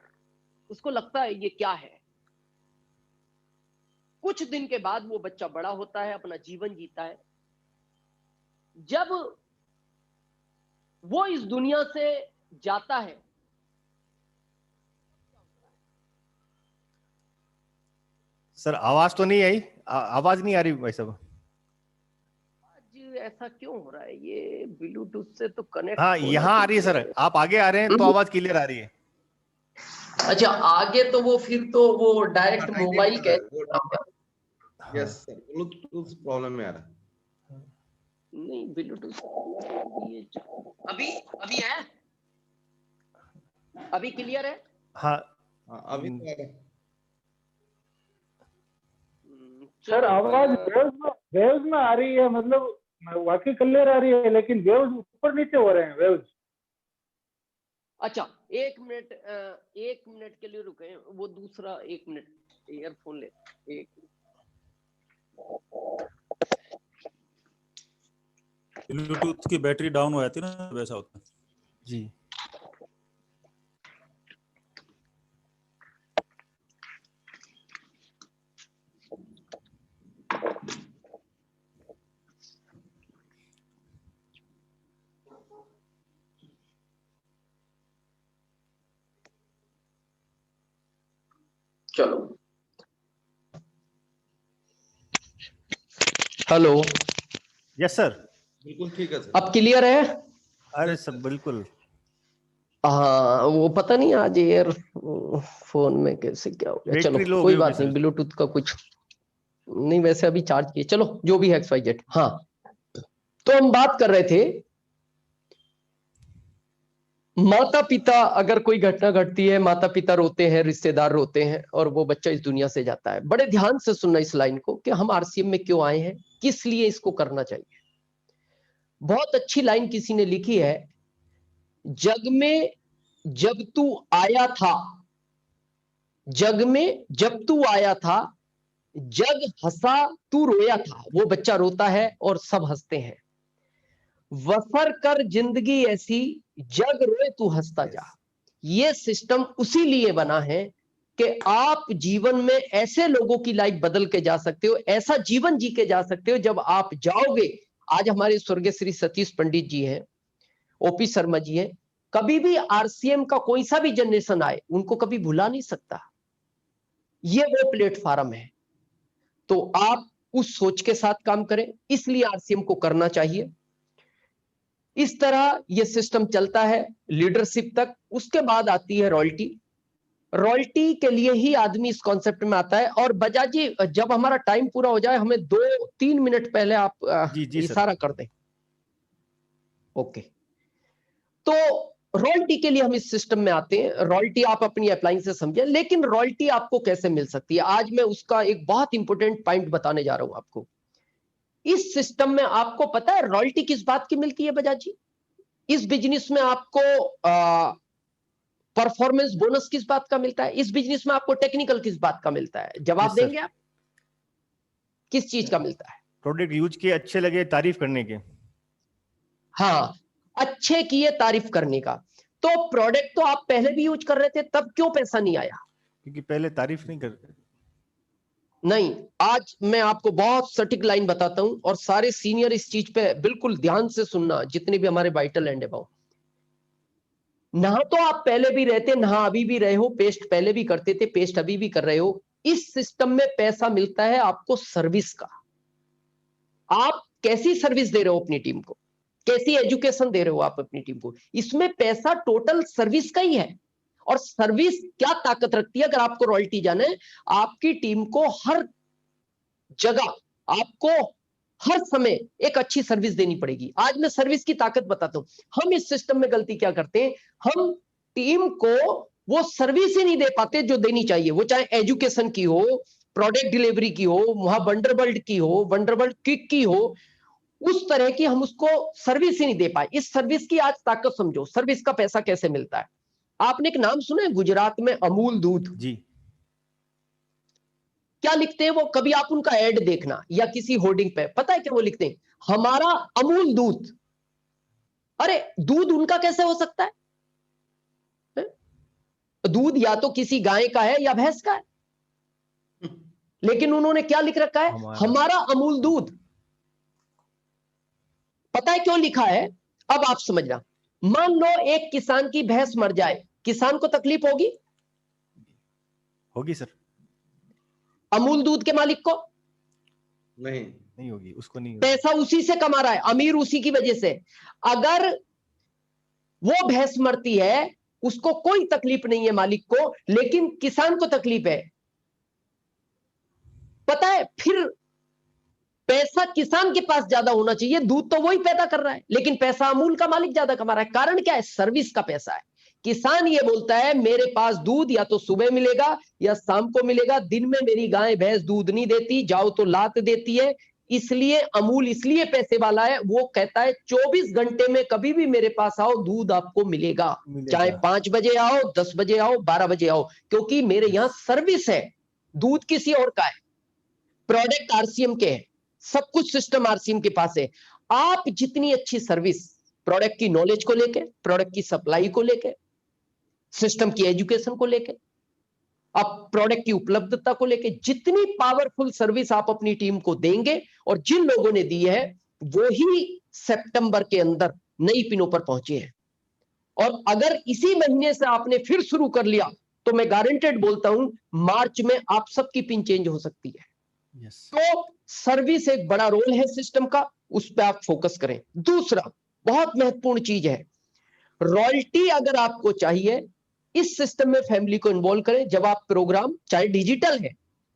उसको लगता है ये क्या है। कुछ दिन के बाद वो बच्चा बड़ा होता है, अपना जीवन जीता है। जब वो इस दुनिया से जाता है, सर आवाज तो नहीं आई, आवाज नहीं आ रही भाई साहब। आज ऐसा क्यों हो रहा है? ये ब्लूटूथ से तो कनेक्ट हाँ होना यहाँ आ रही है चाहिए। सर, आप आगे आ रहे हैं तो आवाज क्लियर आ रही है। अच्छा, आगे तो वो फिर तो वो डायरेक्ट मोबाइल के यस सर, ब्लूटूथ प्रॉब्लम में आ रहा है। नहीं, ब्लूटूथ अभी अभी है, अभी क्लियर है? हाँ हाँ, अभी तो आ रहा है। सर आवाज वेव्स में आ रही है, मतलब वाकई क्लियर आ रही है, लेकिन वेव्स ऊपर नीचे हो रहे हैं वेव्स। अच्छा, 1 मिनट के लिए रुके, वो दूसरा 1 मिनट ईयरफोन ले। एक ब्लूटूथ की बैटरी डाउन हो जाती है ना, वैसा होता है जी। चलो, हेलो, यस सर। बिल्कुल ठीक है सर। अब क्लियर है? अरे सब बिल्कुल। हाँ, वो पता नहीं आज एयर फोन में कैसे क्या हो गया। चलो बैटरी लो कोई होगी बात नहीं, सर। ब्लूटूथ का कुछ नहीं, वैसे अभी चार्ज किए। चलो जो भी है XYZ। हाँ, तो हम बात कर रहे थे माता पिता, अगर कोई घटना घटती है, माता पिता रोते हैं, रिश्तेदार रोते हैं और वो बच्चा इस दुनिया से जाता है। बड़े ध्यान से सुनना इस लाइन को कि हम आरसीएम में क्यों आए हैं, किस लिए इसको करना चाहिए। बहुत अच्छी लाइन किसी ने लिखी है, जग में जब तू आया था, जग में जब तू आया था, जग हंसा तू रोया था। वो बच्चा रोता है और सब हंसते हैं। वफर कर जिंदगी ऐसी, जग रोए तू हंसता जा। ये सिस्टम उसी लिए बना है कि आप जीवन में ऐसे लोगों की लाइफ बदल के जा सकते हो, ऐसा जीवन जी के जा सकते हो जब आप जाओगे। आज हमारे स्वर्गीय श्री सतीश पंडित जी हैं, ओपी शर्मा जी हैं, कभी भी आरसीएम का कोई सा भी जनरेशन आए उनको कभी भुला नहीं सकता। ये वो प्लेटफॉर्म है। तो आप उस सोच के साथ काम करें, इसलिए आरसीएम को करना चाहिए। इस तरह ये सिस्टम चलता है लीडरशिप तक। उसके बाद आती है रॉयल्टी। रॉयल्टी के लिए ही आदमी इस कॉन्सेप्ट में आता है। और बजाज जी, जब हमारा टाइम पूरा हो जाए, हमें 2-3 मिनट पहले आप जी इशारा कर दें। ओके, तो रॉयल्टी के लिए हम इस सिस्टम में आते हैं। रॉयल्टी आप अपनी अप्लाइंस से समझें, लेकिन रॉयल्टी आपको कैसे मिल सकती है, आज मैं उसका एक बहुत इंपॉर्टेंट पॉइंट बताने जा रहा हूं आपको। इस सिस्टम में आपको पता है रॉयल्टी किस बात की मिलती है बजाज जी? इस बिजनेस में आपको परफॉर्मेंस बोनस किस बात का मिलता है? इस बिजनेस में आपको टेक्निकल किस बात का मिलता है? जवाब देंगे आप? किस चीज का मिलता है? प्रोडक्ट यूज के अच्छे लगे, तारीफ करने के। हाँ, अच्छे किए, तारीफ करने का। तो प्रोडक्ट तो आप पहले भी यूज कर रहे थे, तब क्यों पैसा नहीं आया? क्योंकि पहले तारीफ नहीं करते। नहीं, आज मैं आपको बहुत सटीक लाइन बताता हूं और सारे सीनियर इस चीज पे बिल्कुल ध्यान से सुनना, जितने भी हमारे वाइटल एंड अबाउट। ना तो आप पहले भी रहते, ना अभी भी रहे हो, पेस्ट पहले भी करते थे, पेस्ट अभी भी कर रहे हो। इस सिस्टम में पैसा मिलता है आपको सर्विस का। आप कैसी सर्विस दे रहे हो अपनी टीम को, कैसी एजुकेशन दे रहे हो आप अपनी टीम को, इसमें पैसा टोटल सर्विस का ही है। और सर्विस क्या ताकत रखती है, अगर आपको रॉयल्टी जाने, आपकी टीम को हर जगह, आपको हर समय एक अच्छी सर्विस देनी पड़ेगी। आज मैं सर्विस की ताकत बताता हूं। हम इस सिस्टम में गलती क्या करते हैं, हम टीम को वो सर्विस ही नहीं दे पाते जो देनी चाहिए, वो चाहे एजुकेशन की हो, प्रोडक्ट डिलीवरी की हो, वहां वंडरवर्ल्ड की हो, वंडरवर्ल्ड किक की हो, उस तरह की हम उसको सर्विस ही नहीं दे पाए। इस सर्विस की आज ताकत समझो, सर्विस का पैसा कैसे मिलता है। आपने एक नाम सुना है गुजरात में, अमूल दूध जी। क्या लिखते हैं वो? कभी आप उनका ऐड देखना या किसी होर्डिंग पे, पता है क्या वो लिखते हैं? हमारा अमूल दूध। अरे दूध उनका कैसे हो सकता है? दूध या तो किसी गाय का है या भैंस का है, लेकिन उन्होंने क्या लिख रखा है? हमारा अमूल दूध। पता है क्यों लिखा है? अब आप समझना। मान लो एक किसान की भैंस मर जाए, किसान को तकलीफ होगी? होगी सर। अमूल दूध के मालिक को नहीं होगी, उसको नहीं होगी। पैसा उसी से कमा रहा है, अमीर उसी की वजह से। अगर वो भैंस मरती है, उसको कोई तकलीफ नहीं है मालिक को, लेकिन किसान को तकलीफ है। पता है, फिर पैसा किसान के पास ज्यादा होना चाहिए, दूध तो वही पैदा कर रहा है, लेकिन पैसा अमूल का मालिक ज्यादा कमा रहा है। कारण क्या है? सर्विस का पैसा है। किसान ये बोलता है मेरे पास दूध या तो सुबह मिलेगा या शाम को मिलेगा, दिन में मेरी गाय भैंस दूध नहीं देती, जाओ तो लात देती है। इसलिए अमूल इसलिए पैसे वाला है, वो कहता है 24 घंटे में कभी भी मेरे पास आओ, दूध आपको मिलेगा। चाहे 5 बजे आओ, 10 बजे आओ, 12 बजे आओ, क्योंकि मेरे यहां सर्विस है। दूध किसी और का है, प्रोडक्ट आरसीएम के है, सब कुछ सिस्टम आरसीएम के पास है। आप जितनी अच्छी सर्विस प्रोडक्ट की नॉलेज को लेके, प्रोडक्ट की सप्लाई को लेके, सिस्टम की एजुकेशन को लेके, आप प्रोडक्ट की उपलब्धता को लेके, जितनी पावरफुल सर्विस आप अपनी टीम को देंगे, और जिन लोगों ने दी है वो ही सितंबर के अंदर नई पिनों पर पहुंचे हैं। और अगर इसी महीने से आपने फिर शुरू कर लिया, तो मैं गारंटेड बोलता हूं मार्च में आप सबकी पिन चेंज हो सकती है। तो सर्विस एक बड़ा रोल है सिस्टम का, उस पर आप फोकस करें। दूसरा बहुत महत्वपूर्ण चीज है, रॉयल्टी अगर आपको चाहिए, इस सिस्टम में फैमिली को इन्वॉल्व करें। जब आप प्रोग्राम चाहे डिजिटल है,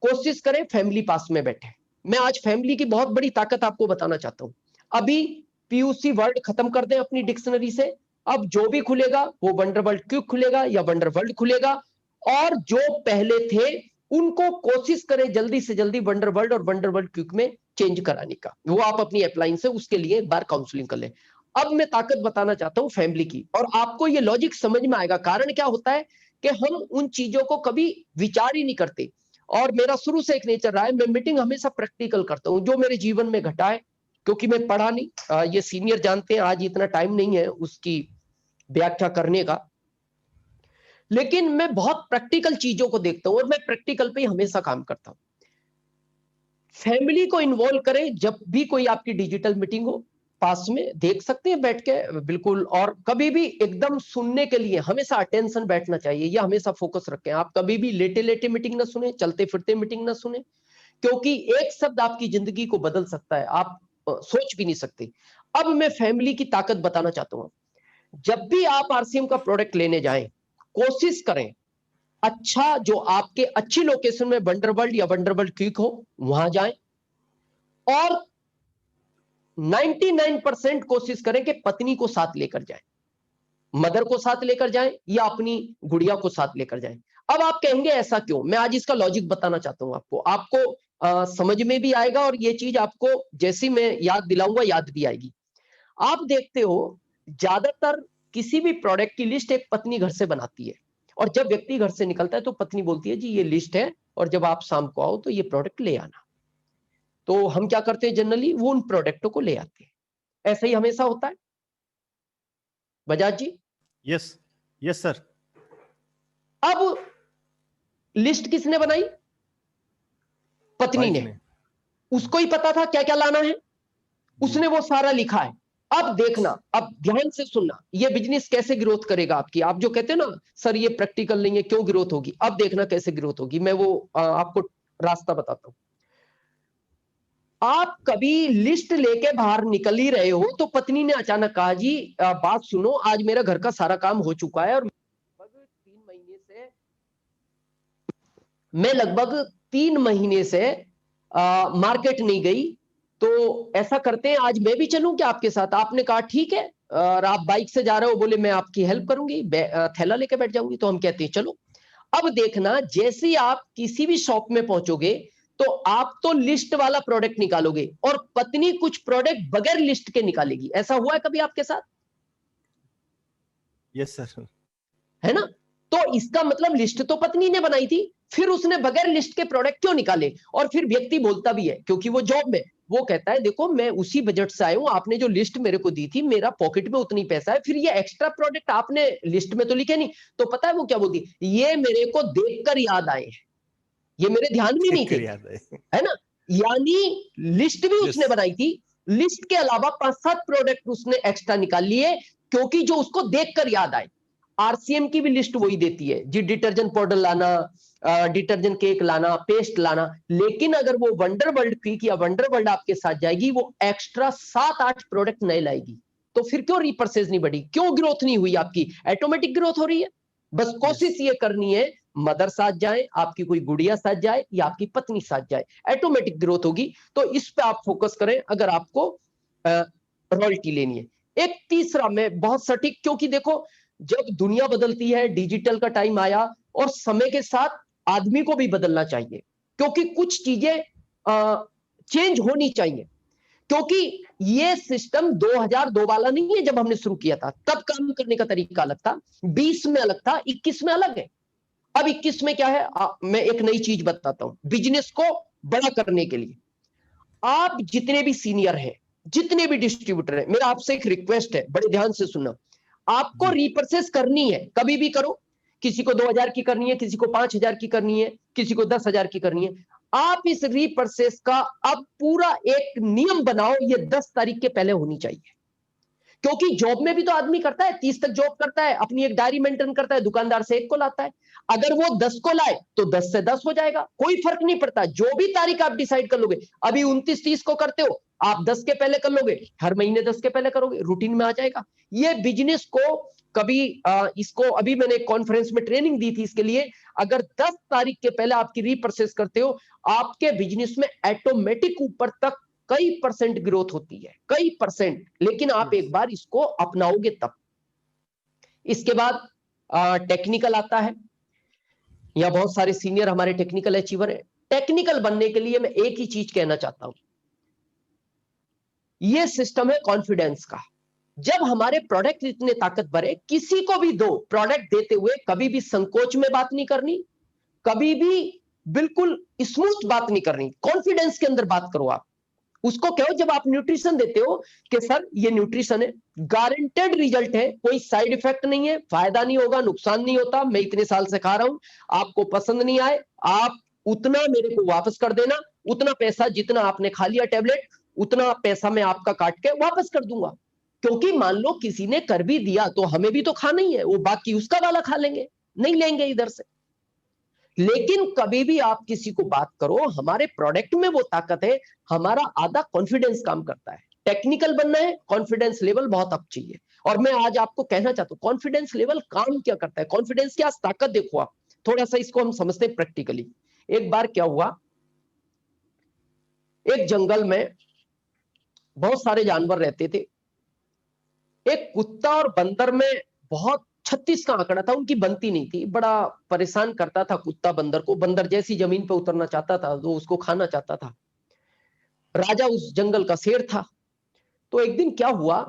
कोशिश करें फैमिली पास में बैठे। मैं आज फैमिली की बहुत बड़ी ताकत आपको बताना चाहता हूं। अभी पीयूसी वर्ड खत्म कर दें अपनी डिक्शनरी से, अब जो भी खुलेगा वो वंडरवर्ल्ड क्विक खुलेगा या वंडरवर्ल्ड खुलेगा, और जो पहले थे उनको कोशिश करें जल्दी से जल्दी वंडरवर्ल्ड और वंडरवर्ल्ड क्विक में चेंज कराने का। वो आप अपनी अप्लायंस से उसके लिए एक बार काउंसलिंग कर लें। अब मैं ताकत बताना चाहता हूं फैमिली की, और आपको ये लॉजिक समझ में आएगा। कारण क्या होता है कि हम उन चीजों को कभी विचार ही नहीं करते, और मेरा शुरू से एक नेचर रहा है, मैं मीटिंग हमेशा प्रैक्टिकल करता हूं, जो मेरे जीवन में घटा है, क्योंकि मैं पढ़ा नहीं, ये सीनियर जानते हैं, आज इतना टाइम नहीं है उसकी व्याख्या करने का, लेकिन मैं बहुत प्रैक्टिकल चीजों को देखता हूं और मैं प्रैक्टिकल पे हमेशा काम करता हूं। फैमिली को इन्वॉल्व करें जब भी कोई आपकी डिजिटल मीटिंग हो, पास में देख सकते हैं बैठ के बिल्कुल, और कभी भी एकदम सुनने के लिए हमेशा अटेंशन बैठना चाहिए, ये हमेशा फोकस रखें। आप कभी भी लेटे लेटे मीटिंग ना सुने, चलते फिरते मीटिंग ना सुने, क्योंकि एक शब्द आपकी जिंदगी को बदल सकता है, आप सोच भी नहीं सकते। अब मैं फैमिली की ताकत बताना चाहता हूं। जब भी आप आरसीएम का प्रोडक्ट लेने जाएं, कोशिश करें अच्छा, जो आपके अच्छी लोकेशन में वंडरवर्ल्ड या वंडरवर्ल्ड क्विक हो वहां जाएं, और 99% कोशिश करें कि पत्नी को साथ लेकर जाएं, मदर को साथ लेकर जाएं या अपनी गुड़िया को साथ लेकर जाएं। अब आप कहेंगे ऐसा क्यों, मैं आज इसका लॉजिक बताना चाहता हूं आपको समझ में भी आएगा, और ये चीज आपको जैसी मैं याद दिलाऊंगा याद भी आएगी। आप देखते हो ज्यादातर किसी भी प्रोडक्ट की लिस्ट एक पत्नी घर से बनाती है, और जब व्यक्ति घर से निकलता है तो पत्नी बोलती है जी ये लिस्ट है, और जब आप शाम को आओ तो ये प्रोडक्ट ले आना। तो हम क्या करते हैं जनरली, वो उन प्रोडक्टों को ले आते हैं। ऐसा ही हमेशा होता है Bajaj ji? Yes yes sir. अब लिस्ट किसने बनाई? पत्नी ने। उसको ही पता था क्या क्या लाना है, उसने वो सारा लिखा है। अब देखना, अब ध्यान से सुनना, ये बिजनेस कैसे ग्रोथ करेगा आपकी। आप जो कहते हैं ना सर ये प्रैक्टिकल नहीं है, क्यों ग्रोथ होगी, अब देखना कैसे ग्रोथ होगी। मैं वो आपको रास्ता बताता हूं। आप कभी लिस्ट लेके बाहर निकल ही रहे हो तो पत्नी ने अचानक कहा जी बात सुनो, आज मेरा घर का सारा काम हो चुका है, और मैं लगभग 3 महीने से मार्केट नहीं गई, तो ऐसा करते हैं आज मैं भी चलूं क्या आपके साथ? आपने कहा ठीक है, और आप बाइक से जा रहे हो, बोले मैं आपकी हेल्प करूंगी, थैला लेके बैठ जाऊंगी। तो हम कहते हैं चलो। अब देखना, जैसे ही आप किसी भी शॉप में पहुंचोगे तो आप तो लिस्ट वाला प्रोडक्ट निकालोगे, और पत्नी कुछ प्रोडक्ट बगैर लिस्ट के निकालेगी। ऐसा हुआ है कभी आपके साथ? Yes sir. है ना? तो इसका मतलब लिस्ट तो पत्नी ने बनाई थी, फिर उसने बगैर लिस्ट के प्रोडक्ट क्यों निकाले? और फिर व्यक्ति बोलता भी है, क्योंकि वो जॉब में, वो कहता है देखो मैं उसी बजट से आया हूं, आपने जो लिस्ट मेरे को दी थी, मेरा पॉकेट में उतनी पैसा है, फिर ये एक्स्ट्रा प्रोडक्ट आपने लिस्ट में तो लिखे नहीं। तो पता है वो क्या बोलती, ये मेरे को देखकर याद आए, ये मेरे ध्यान में नहीं थे, है ना? यानी लिस्ट भी उसने बनाई थी, लिस्ट के अलावा 5-7 प्रोडक्ट उसने एक्स्ट्रा निकाल लिए, क्योंकि जो उसको देखकर याद आए। आरसीएम की भी लिस्ट वही देती है जी, डिटर्जेंट पाउडर लाना, डिटर्जेंट केक लाना, पेस्ट लाना, लेकिन अगर वो वंडरवर्ल्ड क्विक या वंडरवर्ल्ड आपके साथ जाएगी, वो एक्स्ट्रा 7-8 प्रोडक्ट नए लाएगी। तो फिर क्यों रीपर्चेज नहीं बढ़ी, क्यों ग्रोथ नहीं हुई आपकी? ऑटोमेटिक ग्रोथ हो रही है। बस कोशिश ये करनी है, मदर साथ जाए, आपकी कोई गुड़िया साथ जाए, या आपकी पत्नी साथ जाए, ऑटोमेटिक ग्रोथ होगी। तो इस पे आप फोकस करें अगर आपको रॉयल्टी लेनी है। एक तीसरा में बहुत सटीक, क्योंकि देखो जब दुनिया बदलती है, डिजिटल का टाइम आया, और समय के साथ आदमी को भी बदलना चाहिए, क्योंकि कुछ चीजें चेंज होनी चाहिए। क्योंकि ये सिस्टम 2002 वाला नहीं है, जब हमने शुरू किया था तब काम करने का तरीका अलग था, 20 में अलग था, 21 में अलग है। अब 21 में क्या है, मैं एक नई चीज बताता हूं। बिजनेस को बड़ा करने के लिए आप जितने भी सीनियर हैं, जितने भी डिस्ट्रीब्यूटर हैं, मेरा आपसे एक रिक्वेस्ट है, बड़े ध्यान से सुनना। आपको रीपर्चेस करनी है, कभी भी करो, किसी को 2000 की करनी है, किसी को 5000 की करनी है, किसी को 10,000 की करनी है। आप इस रीपर्चेस का अब पूरा एक नियम बनाओ, ये 10 तारीख के पहले होनी चाहिए। क्योंकि जॉब में भी तो आदमी करता है, 30 तक जॉब करता है, अपनी एक डायरी मेंटेन करता है, दुकानदार से 1 को लाता है। अगर वो 10 को लाए तो 10 से 10 हो जाएगा, कोई फर्क नहीं पड़ता। जो भी तारीख आप डिसाइड कर लोगे, अभी 29-30 को करते हो, आप 10 के पहले कर लोगे, हर महीने 10 के पहले करोगे, रूटीन में आ जाएगा। ये बिजनेस को कभी इसको अभी मैंने एक कॉन्फ्रेंस में ट्रेनिंग दी थी इसके लिए, अगर 10 तारीख के पहले आपकी रीपर्चेस करते हो, आपके बिजनेस में ऑटोमेटिक ऊपर तक कई % ग्रोथ होती है, कई %। लेकिन आप एक बार इसको अपनाओगे तब। इसके बाद टेक्निकल आता है। या बहुत सारे सीनियर हमारे टेक्निकल अचीवर है। टेक्निकल बनने के लिए मैं एक ही चीज कहना चाहता हूं, यह सिस्टम है कॉन्फिडेंस का। जब हमारे प्रोडक्ट इतने ताकतवर है, किसी को भी दो प्रोडक्ट देते हुए कभी भी संकोच में बात नहीं करनी, कभी भी बिल्कुल स्मूथ बात नहीं करनी, कॉन्फिडेंस के अंदर बात करो। आप उसको कहो जब आप न्यूट्रिशन देते हो कि सर ये न्यूट्रिशन है, गारंटेड रिजल्ट है, कोई साइड इफेक्ट नहीं है, फायदा नहीं होगा, नुकसान नहीं होता, मैं इतने साल से खा रहा हूं, आपको पसंद नहीं आए आप उतना मेरे को वापस कर देना, उतना पैसा जितना आपने खा लिया टैबलेट, उतना पैसा मैं आपका काट के वापस कर दूंगा। क्योंकि मान लो किसी ने कर भी दिया तो हमें भी तो खाना ही है, वो बाकी उसका वाला खा लेंगे, नहीं लेंगे इधर से। लेकिन कभी भी आप किसी को बात करो, हमारे प्रोडक्ट में वो ताकत है, हमारा आधा कॉन्फिडेंस काम करता है। टेक्निकल बनना है, कॉन्फिडेंस लेवल बहुत अप चाहिए। और मैं आज आपको कहना चाहता हूं कॉन्फिडेंस लेवल काम क्या करता है, कॉन्फिडेंस की आज ताकत देखो आप, थोड़ा सा इसको हम समझते हैं प्रैक्टिकली। एक बार क्या हुआ, एक जंगल में बहुत सारे जानवर रहते थे। एक कुत्ता और बंदर में बहुत 36 का आंकड़ा था, उनकी बनती नहीं थी, बड़ा परेशान करता था कुत्ता बंदर को। बंदर जैसी जमीन पे उतरना चाहता था तो उसको खाना चाहता था। राजा उस जंगल का शेर था। तो एक दिन क्या हुआ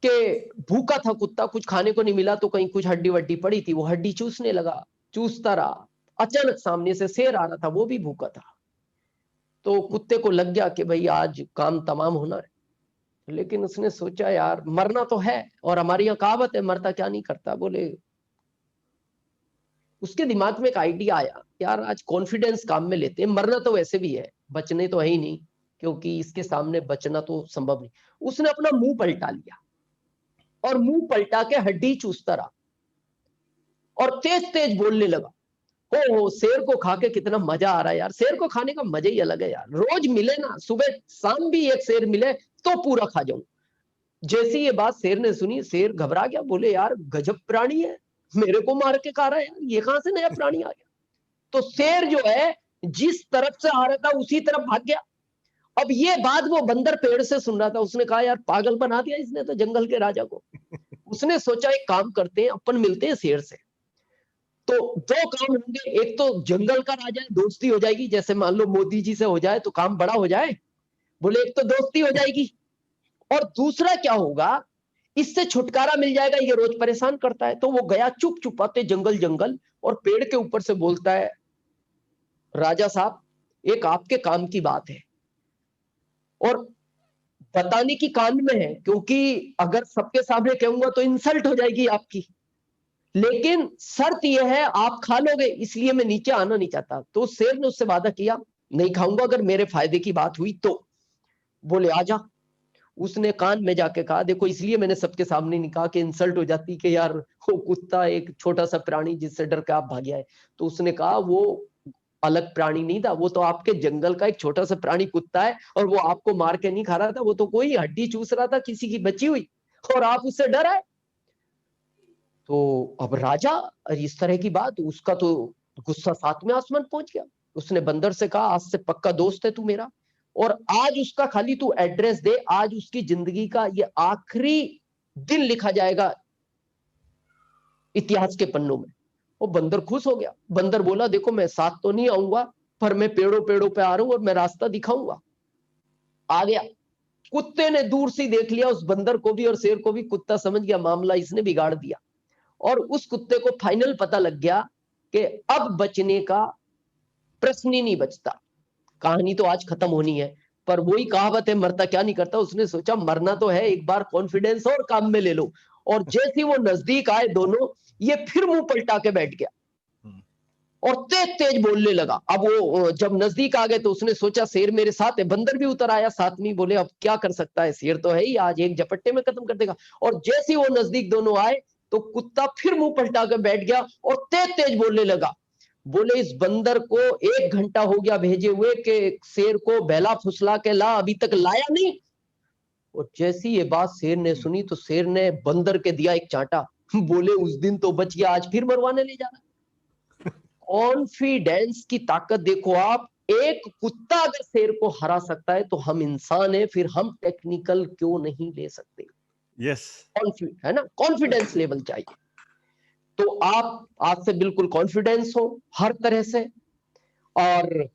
कि भूखा था कुत्ता, कुछ खाने को नहीं मिला, तो कहीं कुछ हड्डी वड्डी पड़ी थी, वो हड्डी चूसने लगा, चूसता रहा। अचानक सामने से शेर आ रहा था, वो भी भूखा था। तो कुत्ते को लग गया कि भाई आज काम तमाम होना है। लेकिन उसने सोचा यार मरना तो है, और हमारी यहाँ कहावत है मरता क्या नहीं करता। बोले, उसके दिमाग में एक आइडिया आया, यार आज कॉन्फिडेंस काम में लेते हैं, मरना तो वैसे भी है, बचने तो है ही नहीं, क्योंकि इसके सामने बचना तो संभव नहीं। उसने अपना मुंह पलटा लिया और मुंह पलटा के हड्डी चूसता रहा और तेज तेज बोलने लगा, हो शेर को खा के कितना मजा आ रहा है यार, शेर को खाने का मजा ही अलग है यार, रोज मिले ना, सुबह शाम भी एक शेर मिले तो पूरा खा जाऊं। जैसी ये बात शेर ने सुनी, शेर घबरा गया, बोले यार गजब प्राणी है, मेरे को मार के खा रहा है यार, ये कहां से नया प्राणी आ गया। तो शेर जो है जिस तरफ से आ रहा था उसी तरफ भाग गया। अब ये बात वो बंदर पेड़ से सुन रहा था, उसने कहा यार पागल बना दिया इसने तो जंगल के राजा को। उसने सोचा एक काम करते हैं, अपन मिलते हैं शेर से, तो दो काम होंगे, एक तो जंगल का राजा है, दोस्ती हो जाएगी, जैसे मान लो मोदी जी से हो जाए तो काम बड़ा हो जाए। बोले एक तो दोस्ती हो जाएगी, और दूसरा क्या होगा, इससे छुटकारा मिल जाएगा, ये रोज परेशान करता है। तो वो गया चुप चुपाते जंगल जंगल, और पेड़ के ऊपर से बोलता है, राजा साहब एक आपके काम की बात है, और बताने की कान में है, क्योंकि अगर सबके सामने कहूंगा तो इंसल्ट हो जाएगी आपकी, लेकिन शर्त यह है आप खा लोगे, इसलिए मैं नीचे आना नहीं चाहता। तो शेर ने उससे वादा किया, नहीं खाऊंगा अगर मेरे फायदे की बात हुई तो। बोले आजा। उसने कान में जाके कहा, देखो इसलिए मैंने सबके सामने नहीं कहा कि इंसल्ट हो जाती कि यार वो कुत्ता एक छोटा सा प्राणी जिससे डर के आप भाग आए। तो उसने कहा वो अलग प्राणी नहीं था, वो तो आपके जंगल का एक छोटा सा प्राणी कुत्ता है, और वो आपको मार के नहीं खा रहा था, वो तो कोई हड्डी चूस रहा था किसी की बची हुई, और आप उससे डर आए। तो अब राजा इस तरह की बात, उसका तो गुस्सा सातवें आसमान पहुंच गया। उसने बंदर से कहा, आज से पक्का दोस्त है तू मेरा, और आज उसका खाली तू एड्रेस दे, आज उसकी जिंदगी का ये आखिरी दिन लिखा जाएगा इतिहास के पन्नों में। वो बंदर खुश हो गया। बंदर बोला, देखो मैं साथ तो नहीं आऊंगा, पर मैं पेड़ों पेड़ों पे आ रहा हूं और मैं रास्ता दिखाऊंगा। आ गया। कुत्ते ने दूर से देख लिया उस बंदर को भी और शेर को भी। कुत्ता समझ गया मामला इसने बिगाड़ दिया, और उस कुत्ते को फाइनल पता लग गया कि अब बचने का प्रश्न ही नहीं बचता, कहानी तो आज खत्म होनी है। पर वही कहावत है मरता क्या नहीं करता। उसने सोचा मरना तो है, एक बार कॉन्फिडेंस और काम में ले लो। और जैसे वो नजदीक आए दोनों, ये फिर मुंह पलटा के बैठ गया और तेज तेज बोलने लगा। अब वो जब नजदीक आ गए तो उसने सोचा शेर मेरे साथ है। बंदर भी उतर आया साथ में, बोले अब क्या कर सकता है, शेर तो है ही, आज एक झपट्टे में खत्म कर देगा। और जैसे वो नजदीक दोनों आए तो कुत्ता फिर मुंह पलटा कर बैठ गया और तेज तेज बोलने लगा। बोले इस बंदर को 1 घंटा हो गया भेजे हुए कि शेर को बहला फुसला के ला, अभी तक लाया नहीं। और जैसी ये बात शेर ने सुनी तो शेर ने बंदर के दिया एक चांटा। बोले उस दिन तो बच गया, आज फिर मरवाने ले जा रहा। कॉन्फिडेंस की ताकत देखो आप। एक कुत्ता अगर शेर को हरा सकता है तो हम इंसान है, फिर हम टेक्निकल क्यों नहीं ले सकते। यस, है ना, कॉन्फिडेंस लेवल चाहिए। तो आप आज से बिल्कुल कॉन्फिडेंस हो हर तरह से। और